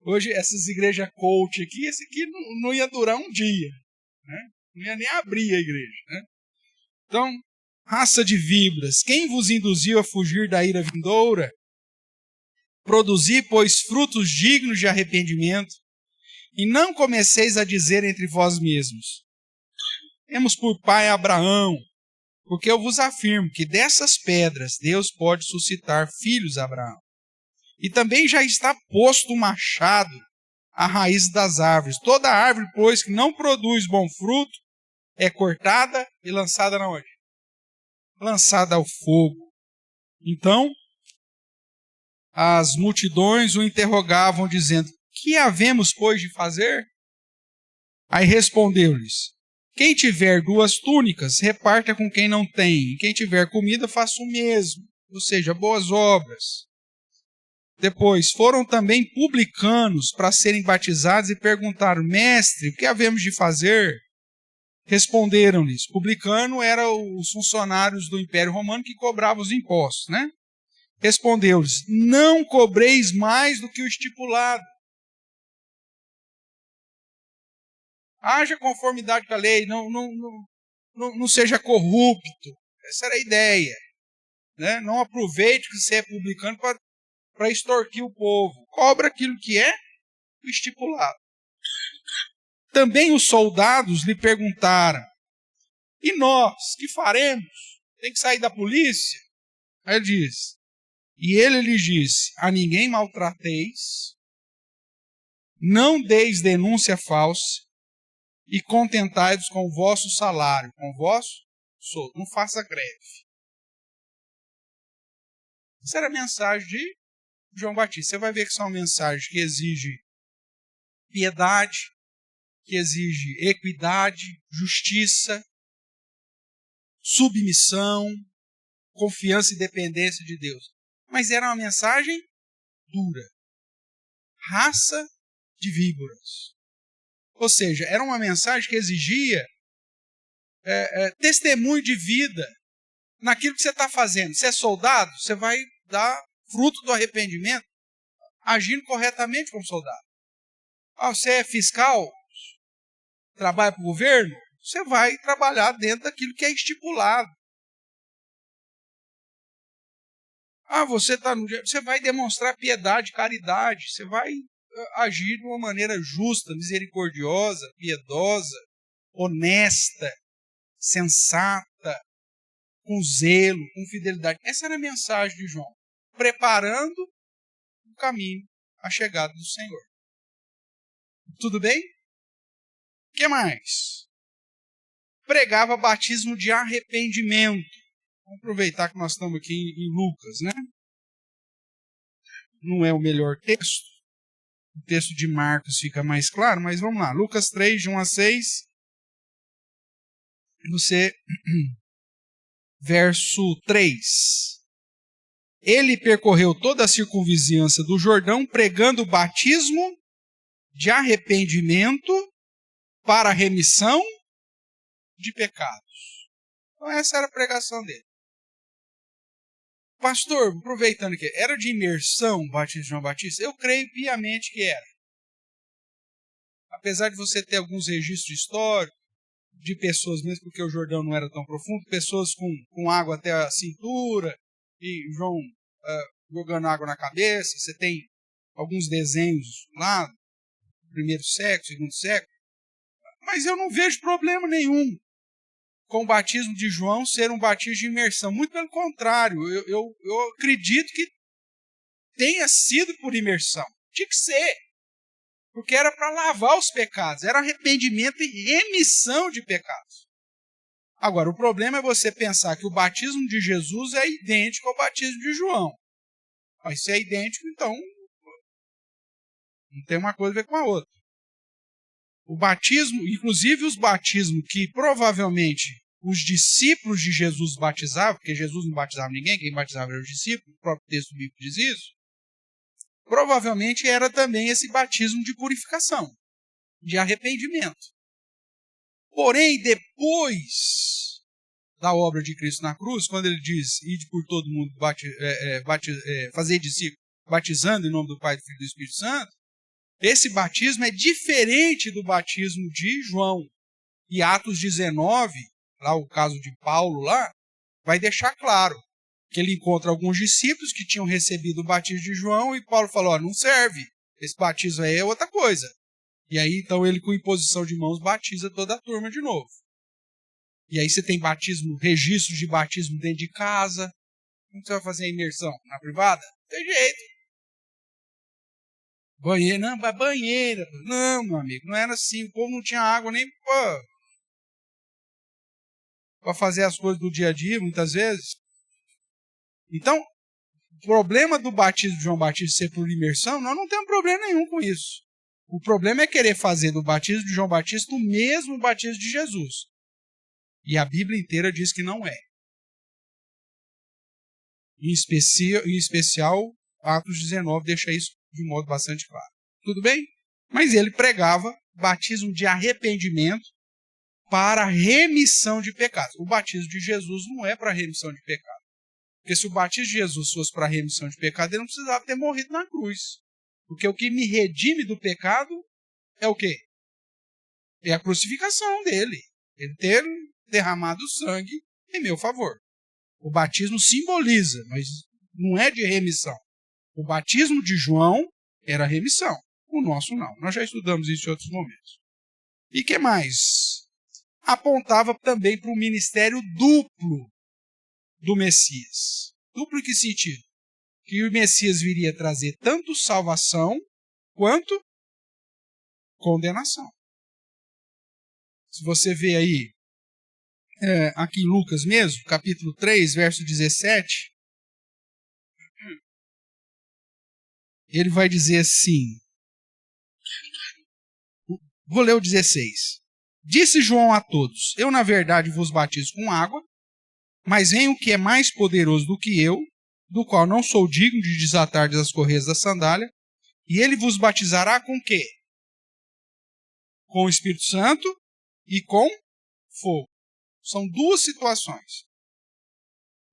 [SPEAKER 1] Hoje, essas igrejas coach aqui, esse aqui não ia durar um dia. Né? Não ia nem abrir a igreja. Né? Então, raça de víboras, quem vos induziu a fugir da ira vindoura? Produzi, pois, frutos dignos de arrependimento, e não comeceis a dizer entre vós mesmos: temos por pai Abraão, porque eu vos afirmo que dessas pedras Deus pode suscitar filhos a Abraão. E também já está posto o machado à raiz das árvores. Toda árvore, pois, que não produz bom fruto, é cortada e lançada na onde? Lançada ao fogo. Então, as multidões o interrogavam, dizendo: que havemos, pois, de fazer? Aí respondeu-lhes: quem tiver 2 túnicas, reparta com quem não tem. E quem tiver comida, faça o mesmo. Ou seja, boas obras. Depois, foram também publicanos para serem batizados e perguntaram: mestre, o que havemos de fazer? Responderam-lhes: publicano eram os funcionários do Império Romano que cobravam os impostos, né? Respondeu-lhes: não cobreis mais do que o estipulado. Haja conformidade com a lei, não seja corrupto. Essa era a ideia. Né? Não aproveite que você é publicano para extorquir o povo. Cobra aquilo que é o estipulado. Também os soldados lhe perguntaram: e nós, que faremos? Tem que sair da polícia? Aí ele diz: e ele lhes disse: a ninguém maltrateis, não deis denúncia falsa, e contentai-vos com o vosso salário, com o vosso soldo. Não faça greve. Essa era a mensagem de João Batista. Você vai ver que são mensagens que exigem piedade, que exige equidade, justiça, submissão, confiança e dependência de Deus. Mas era uma mensagem dura. Raça de víboras. Ou seja, era uma mensagem que exigia testemunho de vida naquilo que você está fazendo. Se é soldado, você vai dar fruto do arrependimento agindo corretamente como soldado. Você é fiscal? Trabalha para o governo? Você vai trabalhar dentro daquilo que é estipulado. Você vai demonstrar piedade, caridade, você vai agir de uma maneira justa, misericordiosa, piedosa, honesta, sensata, com zelo, com fidelidade. Essa era a mensagem de João, preparando o caminho à chegada do Senhor. Tudo bem? O que mais? Pregava batismo de arrependimento. Vamos aproveitar que nós estamos aqui em Lucas, né? Não é o melhor texto. O texto de Marcos fica mais claro, mas vamos lá. Lucas 3, de 1 a 6. Verso 3. Ele percorreu toda a circunvizinhança do Jordão, pregando o batismo de arrependimento para a remissão de pecados. Então essa era a pregação dele. Pastor, aproveitando aqui, era de imersão o batismo de João Batista? Eu creio piamente que era. Apesar de você ter alguns registros históricos de pessoas, mesmo porque o Jordão não era tão profundo, pessoas com água até a cintura, e João jogando água na cabeça, você tem alguns desenhos lá, primeiro século, segundo século, mas eu não vejo problema nenhum com o batismo de João ser um batismo de imersão. Muito pelo contrário, eu acredito que tenha sido por imersão. Tinha que ser. Porque era para lavar os pecados. Era arrependimento e remissão de pecados. Agora, o problema é você pensar que o batismo de Jesus é idêntico ao batismo de João. Mas se é idêntico, então não tem uma coisa a ver com a outra. O batismo, inclusive os batismos que provavelmente os discípulos de Jesus batizavam, porque Jesus não batizava ninguém, quem batizava era os discípulos, o próprio texto bíblico diz isso, provavelmente era também esse batismo de purificação, de arrependimento. Porém, depois da obra de Cristo na cruz, quando ele diz, ide por todo mundo, fazer discípulos, batizando em nome do Pai, do Filho e do Espírito Santo, esse batismo é diferente do batismo de João. E Atos 19, lá o caso de Paulo lá, vai deixar claro que ele encontra alguns discípulos que tinham recebido o batismo de João e Paulo falou, não serve, esse batismo aí é outra coisa. E aí então ele com imposição de mãos batiza toda a turma de novo. E aí você tem batismo, registro de batismo dentro de casa. Como você vai fazer a imersão? Na privada? Não tem jeito. Banheiro, não, banheira. Não, meu amigo, não era assim. O povo não tinha água nem para fazer as coisas do dia a dia, muitas vezes. Então, o problema do batismo de João Batista ser por imersão, nós não temos problema nenhum com isso. O problema é querer fazer do batismo de João Batista o mesmo batismo de Jesus. E a Bíblia inteira diz que não é. Em especial, Atos 19 deixa isso de um modo bastante claro. Tudo bem? Mas ele pregava batismo de arrependimento para remissão de pecados. O batismo de Jesus não é para remissão de pecados. Porque se o batismo de Jesus fosse para remissão de pecados, ele não precisava ter morrido na cruz. Porque o que me redime do pecado é o quê? É a crucificação dele. Ele ter derramado sangue em meu favor. O batismo simboliza, mas não é de remissão. O batismo de João era remissão. O nosso não. Nós já estudamos isso em outros momentos. E que mais? Apontava também para o ministério duplo do Messias. Duplo em que sentido? Que o Messias viria trazer tanto salvação quanto condenação. Se você vê aí, aqui em Lucas mesmo, capítulo 3, verso 17, ele vai dizer assim, vou ler o 16. Disse João a todos, eu na verdade vos batizo com água, mas vem o que é mais poderoso do que eu, do qual não sou digno de desatar as correias da sandália, e ele vos batizará com quê? Com o Espírito Santo e com fogo. São duas situações.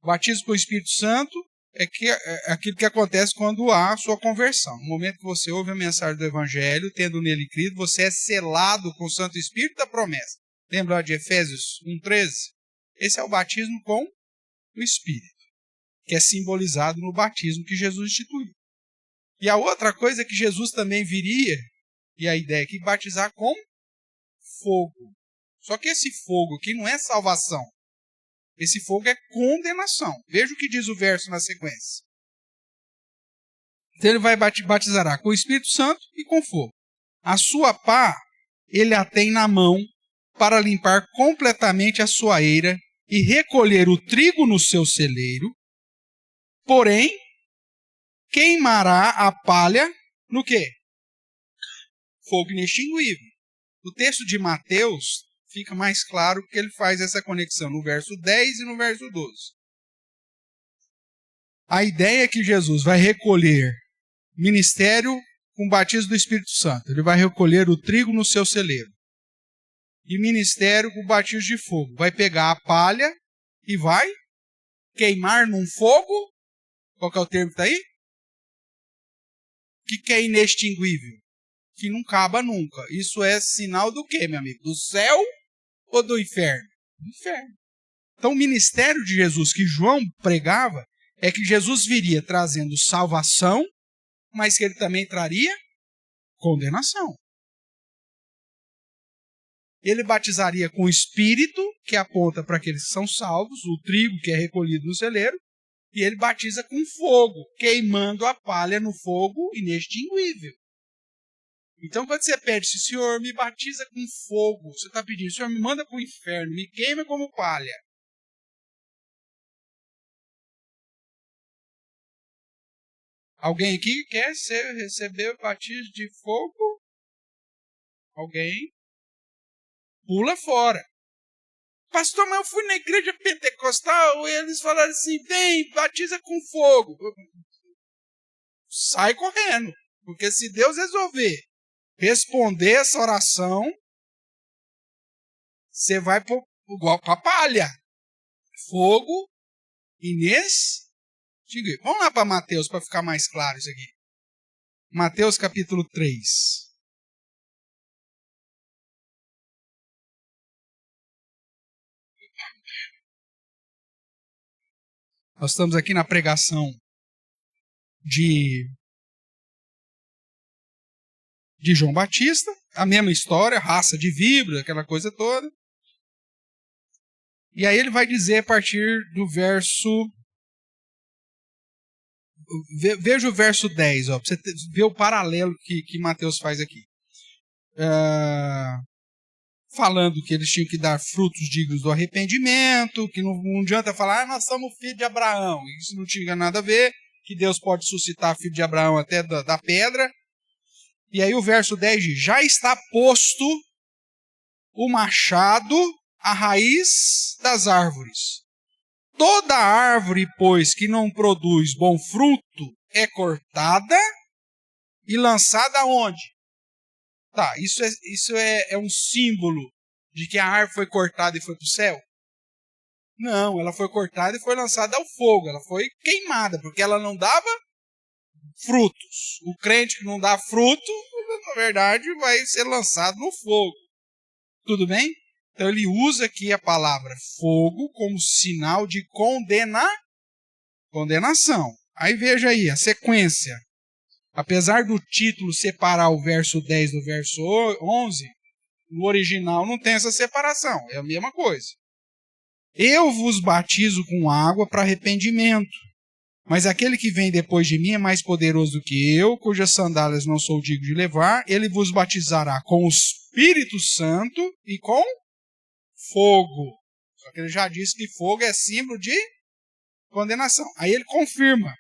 [SPEAKER 1] Batismo com o Espírito Santo é aquilo que acontece quando há a sua conversão. No momento que você ouve a mensagem do Evangelho, tendo nele crido, você é selado com o Santo Espírito da promessa. Lembra lá de Efésios 1,13? Esse é o batismo com o Espírito, que é simbolizado no batismo que Jesus instituiu. E a outra coisa é que Jesus também viria, e a ideia é que batizar com fogo. Só que esse fogo aqui não é salvação. Esse fogo é condenação. Veja o que diz o verso na sequência. Então ele vai batizará com o Espírito Santo e com fogo. A sua pá ele a tem na mão para limpar completamente a sua eira e recolher o trigo no seu celeiro, porém queimará a palha no quê? Fogo inextinguível. No texto de Mateus fica mais claro que ele faz essa conexão no verso 10 e no verso 12. A ideia é que Jesus vai recolher ministério com batismo do Espírito Santo. Ele vai recolher o trigo no seu celeiro. E ministério com batismo de fogo. Vai pegar a palha e vai queimar num fogo. Qual que é o termo que está aí? Que é inextinguível. Que não acaba nunca. Isso é sinal do quê, meu amigo? Do céu ou do inferno? Do inferno. Então o ministério de Jesus que João pregava é que Jesus viria trazendo salvação, mas que ele também traria condenação. Ele batizaria com o Espírito, que aponta para aqueles que são salvos, o trigo que é recolhido no celeiro, e ele batiza com fogo, queimando a palha no fogo inextinguível. Então, quando você pede, Senhor, me batiza com fogo, você está pedindo, Senhor, me manda para o inferno, me queima como palha. Alguém aqui quer receber o batismo de fogo? Alguém? Pula fora. Pastor, mas eu fui na igreja pentecostal e eles falaram assim, vem, batiza com fogo. Sai correndo, porque se Deus resolver responder essa oração, você vai igual para a palha. Fogo inextinguível. Vamos lá para Mateus para ficar mais claro isso aqui. Mateus capítulo 3. Nós estamos aqui na pregação de João Batista, a mesma história, raça de víbora, aquela coisa toda. E aí ele vai dizer a partir do verso... Veja o verso 10, ó, para você ver o paralelo que Mateus faz aqui. Falando que eles tinham que dar frutos dignos do arrependimento, que não adianta falar, nós somos filhos de Abraão. Isso não tinha nada a ver, que Deus pode suscitar filho de Abraão até da pedra. E aí o verso 10 diz, já está posto o machado à raiz das árvores. Toda árvore, pois, que não produz bom fruto, é cortada e lançada aonde? Tá, isso é um símbolo de que a árvore foi cortada e foi para o céu? Não, ela foi cortada e foi lançada ao fogo. Ela foi queimada, porque ela não dava frutos. O crente que não dá fruto, na verdade, vai ser lançado no fogo. Tudo bem? Então ele usa aqui a palavra fogo como sinal de condenação. Aí veja aí a sequência. Apesar do título separar o verso 10 do verso 11, no original não tem essa separação, é a mesma coisa. Eu vos batizo com água para arrependimento, mas aquele que vem depois de mim é mais poderoso do que eu, cujas sandálias não sou digno de levar, ele vos batizará com o Espírito Santo e com fogo. Só que ele já disse que fogo é símbolo de condenação. Aí ele confirma,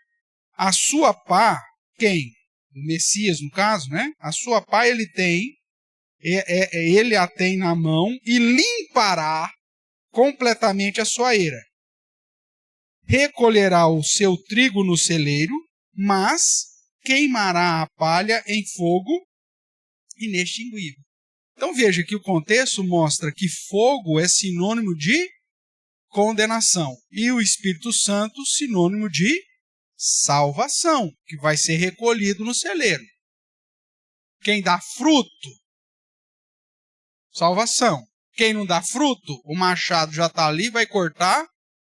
[SPEAKER 1] a sua pá, quem? O Messias, no caso, né? A sua pá ele tem, ele a tem na mão e limpará completamente a sua eira. Recolherá o seu trigo no celeiro, mas queimará a palha em fogo inextinguível. Então veja que o contexto mostra que fogo é sinônimo de condenação e o Espírito Santo sinônimo de salvação, que vai ser recolhido no celeiro. Quem dá fruto, salvação. Quem não dá fruto, o machado já está ali, vai cortar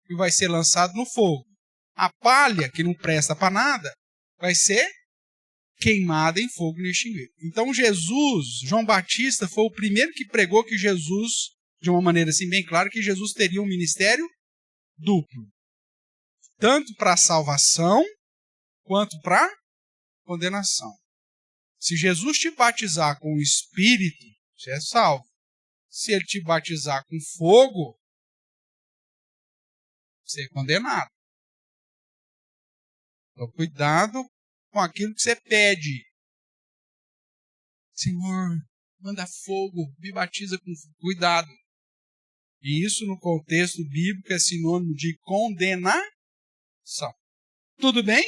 [SPEAKER 1] e vai ser lançado no fogo. A palha, que não presta para nada, vai ser queimada em fogo e extinguida. Então Jesus, João Batista, foi o primeiro que pregou que Jesus, de uma maneira assim bem clara, que Jesus teria um ministério duplo. Tanto para salvação, quanto para condenação. Se Jesus te batizar com o Espírito, você é salvo. Se ele te batizar com fogo, você é condenado. Então, cuidado com aquilo que você pede. Senhor, manda fogo, me batiza com fogo. Cuidado. E isso, no contexto bíblico, é sinônimo de condenação. Tudo bem?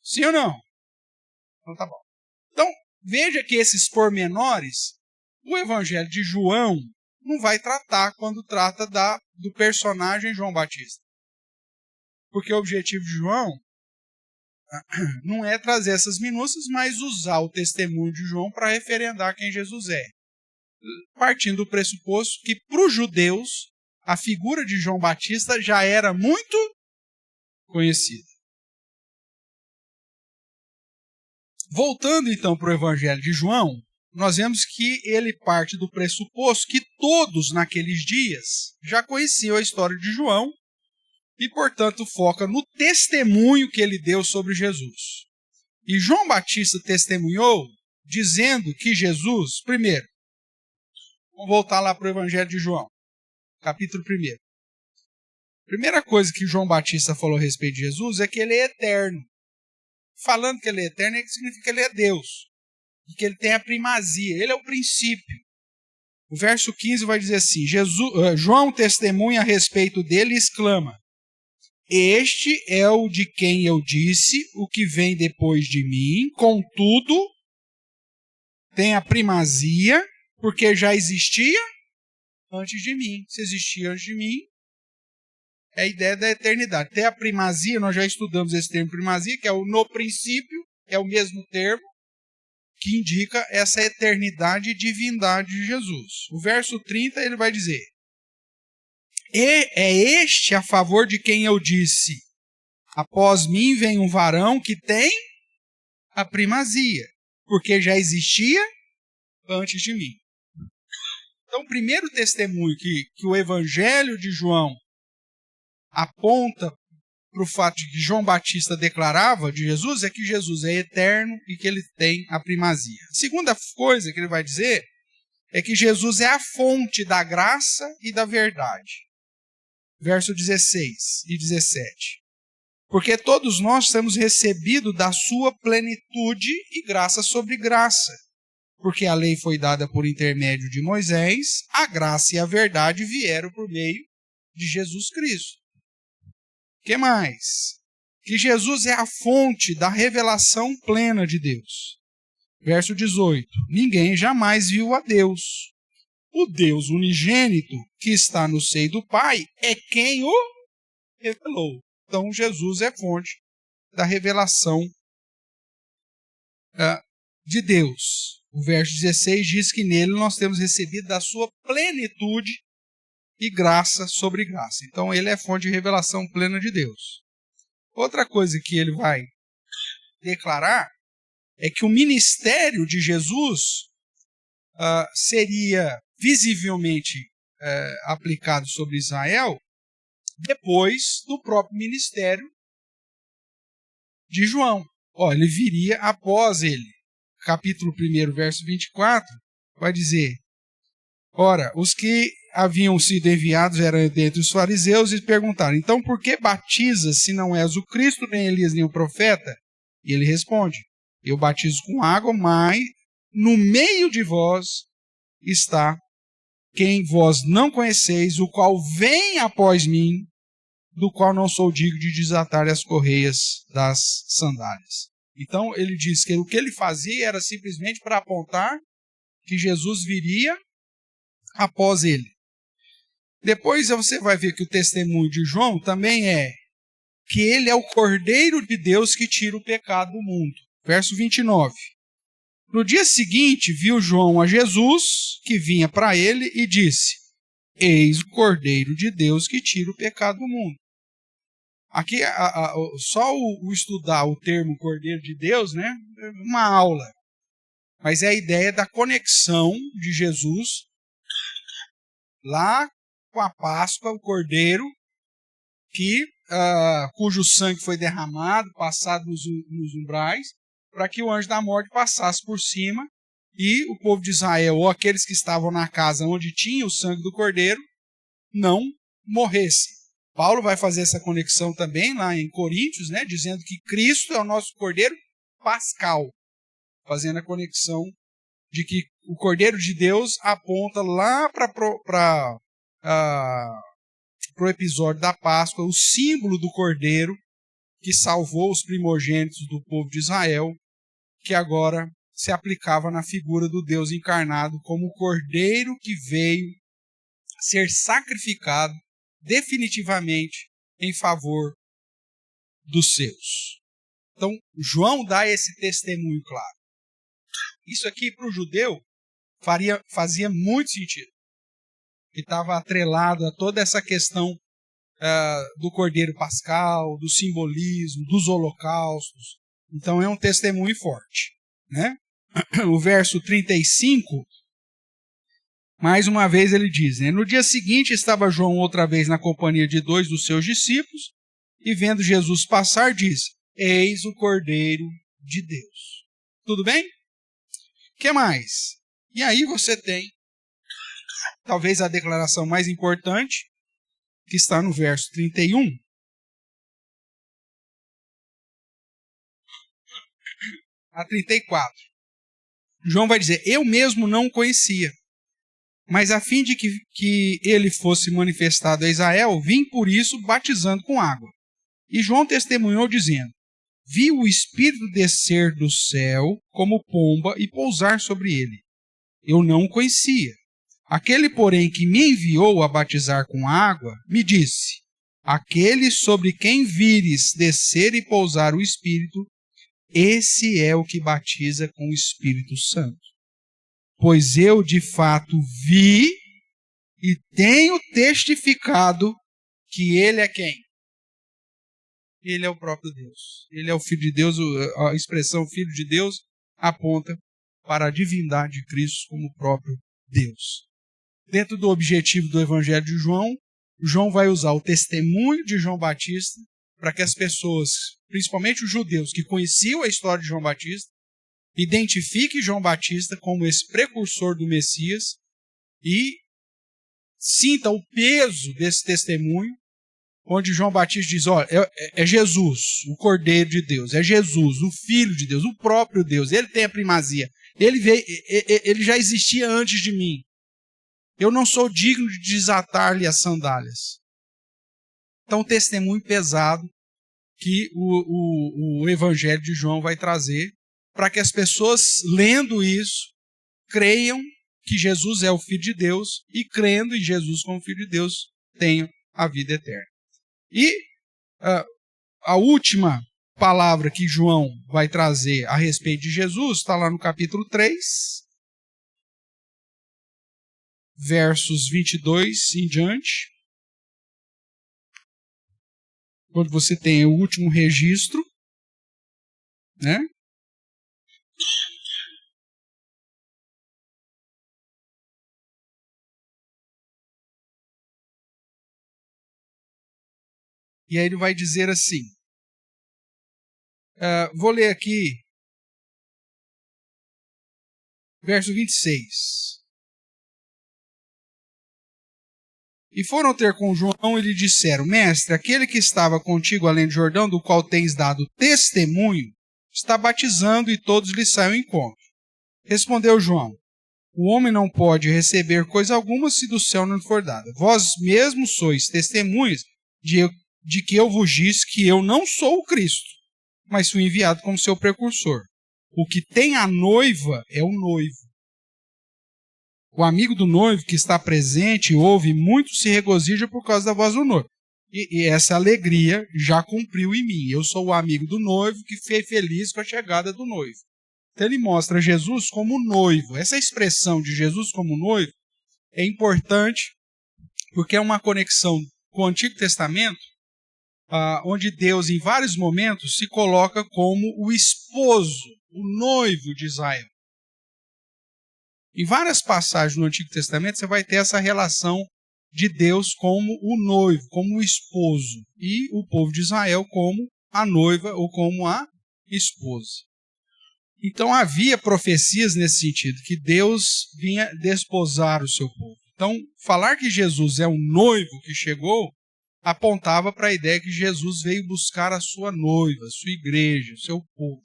[SPEAKER 1] Sim ou não? Então tá bom. Então, veja que esses pormenores, o Evangelho de João não vai tratar quando trata do personagem João Batista. Porque o objetivo de João não é trazer essas minúcias, mas usar o testemunho de João para referendar quem Jesus é. Partindo do pressuposto que, para os judeus, a figura de João Batista já era muito conhecida. Voltando então para o Evangelho de João, nós vemos que ele parte do pressuposto que todos naqueles dias já conheciam a história de João e, portanto, foca no testemunho que ele deu sobre Jesus. E João Batista testemunhou dizendo que Jesus, primeiro, vamos voltar lá para o Evangelho de João, capítulo 1. Primeira coisa que João Batista falou a respeito de Jesus é que ele é eterno. Falando que ele é eterno, significa que ele é Deus. E que ele tem a primazia, ele é o princípio. O verso 15 vai dizer assim, João testemunha a respeito dele e exclama: Este é o de quem eu disse, o que vem depois de mim, contudo, tem a primazia, porque já existia antes de mim. Se existia antes de mim, é a ideia da eternidade. Ter a primazia, nós já estudamos esse termo primazia, que é o no princípio, é o mesmo termo, que indica essa eternidade e divindade de Jesus. O verso 30 ele vai dizer: E é este a favor de quem eu disse, após mim vem um varão que tem a primazia, porque já existia antes de mim. Então, o primeiro testemunho que o Evangelho de João aponta para o fato de que João Batista declarava de Jesus é que Jesus é eterno e que ele tem a primazia. A segunda coisa que ele vai dizer é que Jesus é a fonte da graça e da verdade. Verso 16 e 17. Porque todos nós temos recebido da sua plenitude e graça sobre graça. Porque a lei foi dada por intermédio de Moisés, a graça e a verdade vieram por meio de Jesus Cristo. O que mais? Que Jesus é a fonte da revelação plena de Deus. Verso 18. Ninguém jamais viu a Deus. O Deus unigênito que está no seio do Pai é quem o revelou. Então Jesus é fonte da revelação de Deus. O verso 16 diz que nele nós temos recebido da sua plenitude e graça sobre graça. Então ele é fonte de revelação plena de Deus. Outra coisa que ele vai declarar é que o ministério de Jesus seria visivelmente aplicado sobre Israel depois do próprio ministério de João. Ele viria após ele. Capítulo 1, verso 24, vai dizer: Ora, os que haviam sido enviados eram dentre os fariseus e perguntaram: Então por que batizas se não és o Cristo, nem Elias, nem o profeta? E ele responde: Eu batizo com água, mas no meio de vós está quem vós não conheceis, o qual vem após mim, do qual não sou digno de desatar as correias das sandálias. Então ele diz que o que ele fazia era simplesmente para apontar que Jesus viria após ele. Depois você vai ver que o testemunho de João também é que ele é o Cordeiro de Deus que tira o pecado do mundo. Verso 29. No dia seguinte, viu João a Jesus, que vinha para ele, e disse: Eis o Cordeiro de Deus que tira o pecado do mundo. Aqui, só o estudar o termo Cordeiro de Deus, né, é uma aula. Mas é a ideia da conexão de Jesus lá com a Páscoa, o Cordeiro, cujo sangue foi derramado, passado nos umbrais, para que o anjo da morte passasse por cima e o povo de Israel, ou aqueles que estavam na casa onde tinha o sangue do Cordeiro, não morressem. Paulo vai fazer essa conexão também lá em Coríntios, né, dizendo que Cristo é o nosso Cordeiro pascal, fazendo a conexão de que o Cordeiro de Deus aponta lá para o episódio da Páscoa, o símbolo do Cordeiro que salvou os primogênitos do povo de Israel, que agora se aplicava na figura do Deus encarnado como o Cordeiro que veio ser sacrificado definitivamente em favor dos seus. Então, João dá esse testemunho claro. Isso aqui para o judeu fazia muito sentido. Que estava atrelado a toda essa questão do Cordeiro Pascal, do simbolismo, dos holocaustos. Então é um testemunho forte, né? O verso 35, mais uma vez ele diz, né? No dia seguinte estava João outra vez na companhia de 2 dos seus discípulos, e vendo Jesus passar, disse: Eis o Cordeiro de Deus. Tudo bem? O que mais? E aí você tem talvez a declaração mais importante, que está no verso 31. A 34. João vai dizer: Eu mesmo não o conhecia, mas a fim de que ele fosse manifestado a Israel, vim por isso batizando com água. E João testemunhou dizendo: Vi o Espírito descer do céu como pomba e pousar sobre ele. Eu não o conhecia. Aquele, porém, que me enviou a batizar com água, me disse: Aquele sobre quem vires descer e pousar o Espírito, esse é o que batiza com o Espírito Santo. Pois eu, de fato, vi e tenho testificado que ele é quem? Ele é o próprio Deus. Ele é o Filho de Deus. A expressão Filho de Deus aponta para a divindade de Cristo como o próprio Deus. Dentro do objetivo do Evangelho de João, João vai usar o testemunho de João Batista para que as pessoas, principalmente os judeus que conheciam a história de João Batista, identifiquem João Batista como esse precursor do Messias e sinta o peso desse testemunho, onde João Batista diz: olha, é Jesus, o Cordeiro de Deus, é Jesus, o Filho de Deus, o próprio Deus, ele tem a primazia, ele já existia antes de mim. Eu não sou digno de desatar-lhe as sandálias. Então, testemunho pesado que o Evangelho de João vai trazer para que as pessoas, lendo isso, creiam que Jesus é o Filho de Deus e, crendo em Jesus como Filho de Deus, tenham a vida eterna. E a última palavra que João vai trazer a respeito de Jesus está lá no capítulo 3, versos 22 em diante, quando você tem o último registro, né? E aí ele vai dizer assim, vou ler aqui, verso 26. E foram ter com João e lhe disseram: Mestre, aquele que estava contigo além do Jordão, do qual tens dado testemunho, está batizando e todos lhe saem ao encontro. Respondeu João: O homem não pode receber coisa alguma se do céu não lhe for dada. Vós mesmos sois testemunhas de que eu vos disse que eu não sou o Cristo, mas fui enviado como seu precursor. O que tem a noiva é o noivo. O amigo do noivo que está presente e ouve muito se regozija por causa da voz do noivo. E essa alegria já cumpriu em mim. Eu sou o amigo do noivo que foi feliz com a chegada do noivo. Então ele mostra Jesus como noivo. Essa expressão de Jesus como noivo é importante porque é uma conexão com o Antigo Testamento, onde Deus, em vários momentos, se coloca como o esposo, o noivo de Israel. Em várias passagens no Antigo Testamento, você vai ter essa relação de Deus como o noivo, como o esposo, e o povo de Israel como a noiva ou como a esposa. Então havia profecias nesse sentido, que Deus vinha desposar o seu povo. Então, falar que Jesus é um noivo que chegou, apontava para a ideia que Jesus veio buscar a sua noiva, a sua igreja, o seu povo.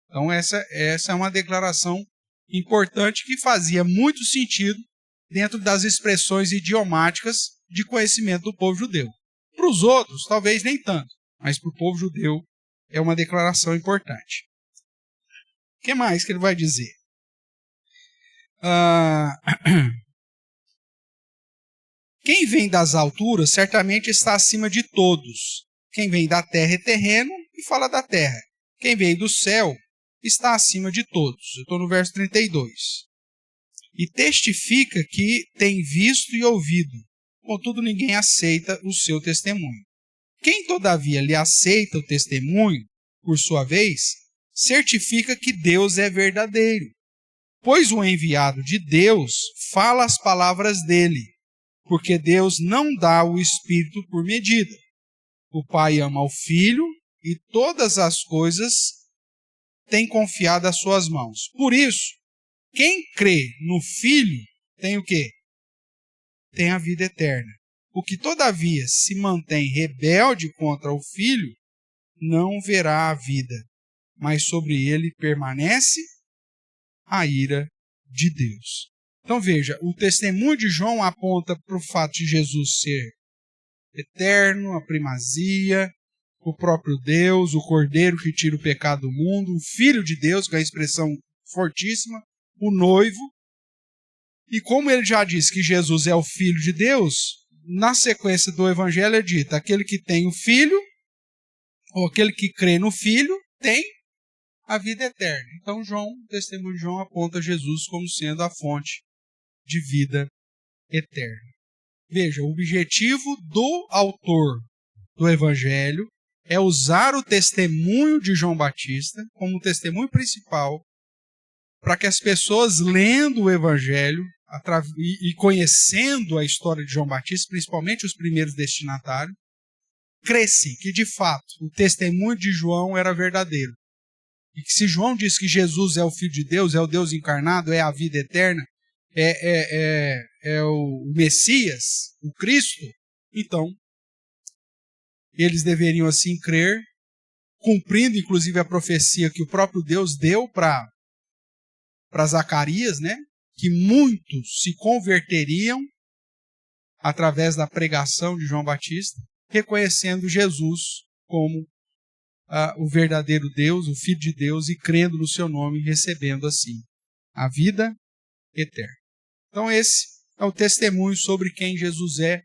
[SPEAKER 1] Então essa é uma declaração importante que fazia muito sentido dentro das expressões idiomáticas de conhecimento do povo judeu. Para os outros, talvez nem tanto, mas para o povo judeu é uma declaração importante. O que mais que ele vai dizer? Quem vem das alturas certamente está acima de todos. Quem vem da terra é terreno e fala da terra. Quem vem do céu está acima de todos. Eu estou no verso 32. E testifica que tem visto e ouvido, contudo ninguém aceita o seu testemunho. Quem todavia lhe aceita o testemunho, por sua vez, certifica que Deus é verdadeiro, pois o enviado de Deus fala as palavras dele, porque Deus não dá o Espírito por medida. O Pai ama o Filho e todas as coisas tem confiado às suas mãos. Por isso, quem crê no Filho tem o quê? Tem a vida eterna. O que todavia se mantém rebelde contra o Filho, não verá a vida, mas sobre ele permanece a ira de Deus. Então veja, o testemunho de João aponta para o fato de Jesus ser eterno, a primazia, o próprio Deus, o Cordeiro que tira o pecado do mundo, o Filho de Deus, que é a expressão fortíssima, o noivo. E como ele já disse que Jesus é o Filho de Deus, na sequência do Evangelho é dito, aquele que tem o Filho, ou aquele que crê no Filho, tem a vida eterna. Então o testemunho de João aponta Jesus como sendo a fonte de vida eterna. Veja, o objetivo do autor do Evangelho é usar o testemunho de João Batista como testemunho principal para que as pessoas lendo o Evangelho e conhecendo a história de João Batista, principalmente os primeiros destinatários, crescem que de fato o testemunho de João era verdadeiro. E que se João diz que Jesus é o Filho de Deus, é o Deus encarnado, é a vida eterna, é o Messias, o Cristo, então eles deveriam assim crer, cumprindo inclusive a profecia que o próprio Deus deu para Zacarias, né? Que muitos se converteriam através da pregação de João Batista, reconhecendo Jesus como o verdadeiro Deus, o Filho de Deus, e crendo no seu nome, recebendo assim a vida eterna. Então esse é o testemunho sobre quem Jesus é,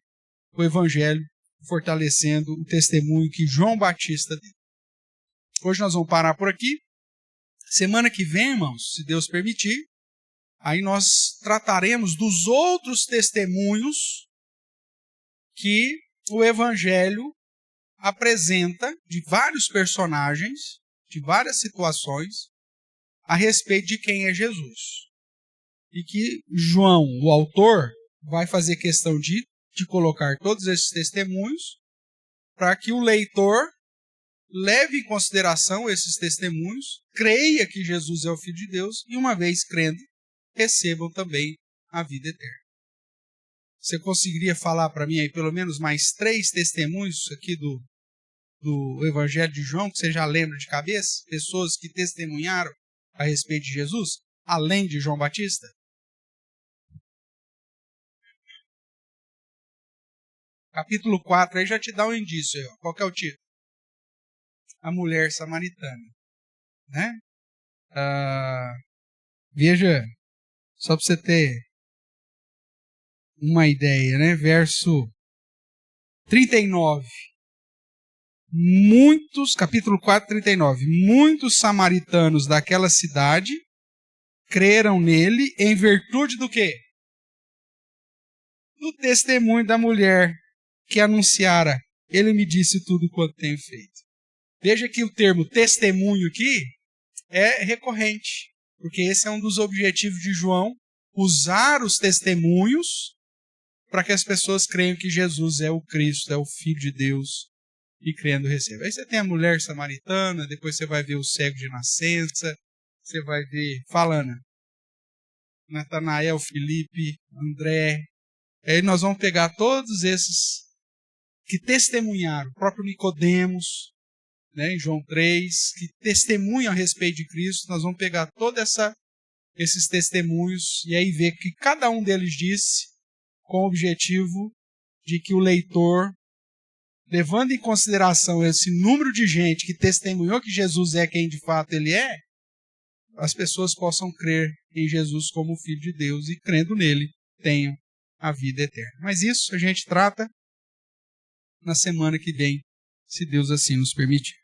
[SPEAKER 1] o Evangelho, fortalecendo o testemunho que João Batista deu. Hoje nós vamos parar por aqui. Semana que vem, irmãos, se Deus permitir, aí nós trataremos dos outros testemunhos que o Evangelho apresenta de vários personagens, de várias situações, a respeito de quem é Jesus. E que João, o autor, vai fazer questão de colocar todos esses testemunhos para que o leitor leve em consideração esses testemunhos, creia que Jesus é o Filho de Deus e, uma vez crendo, recebam também a vida eterna. Você conseguiria falar para mim aí pelo menos mais 3 testemunhos aqui do Evangelho de João, que você já lembra de cabeça? Pessoas que testemunharam a respeito de Jesus, além de João Batista? Capítulo 4, aí já te dá um indício. Aí, ó. Qual que é o título? A mulher samaritana. Né? Veja, só para você ter uma ideia, né? Verso 39. Capítulo 4, 39. Muitos samaritanos daquela cidade creram nele em virtude do quê? Do testemunho da mulher que anunciara. Ele me disse tudo quanto tenho feito. Veja que o termo testemunho aqui é recorrente, porque esse é um dos objetivos de João, usar os testemunhos para que as pessoas creiam que Jesus é o Cristo, é o Filho de Deus, e crendo recebe. Aí você tem a mulher samaritana, depois você vai ver o cego de nascença, você vai ver, falando, Natanael, Filipe, André. Aí nós vamos pegar todos esses que testemunharam, o próprio Nicodemos, né, em João 3, que testemunham a respeito de Cristo. Nós vamos pegar todos esses testemunhos e aí ver que cada um deles disse com o objetivo de que o leitor, levando em consideração esse número de gente que testemunhou que Jesus é quem de fato ele é, as pessoas possam crer em Jesus como o Filho de Deus e, crendo nele, tenham a vida eterna. Mas isso a gente trata na semana que vem, se Deus assim nos permitir.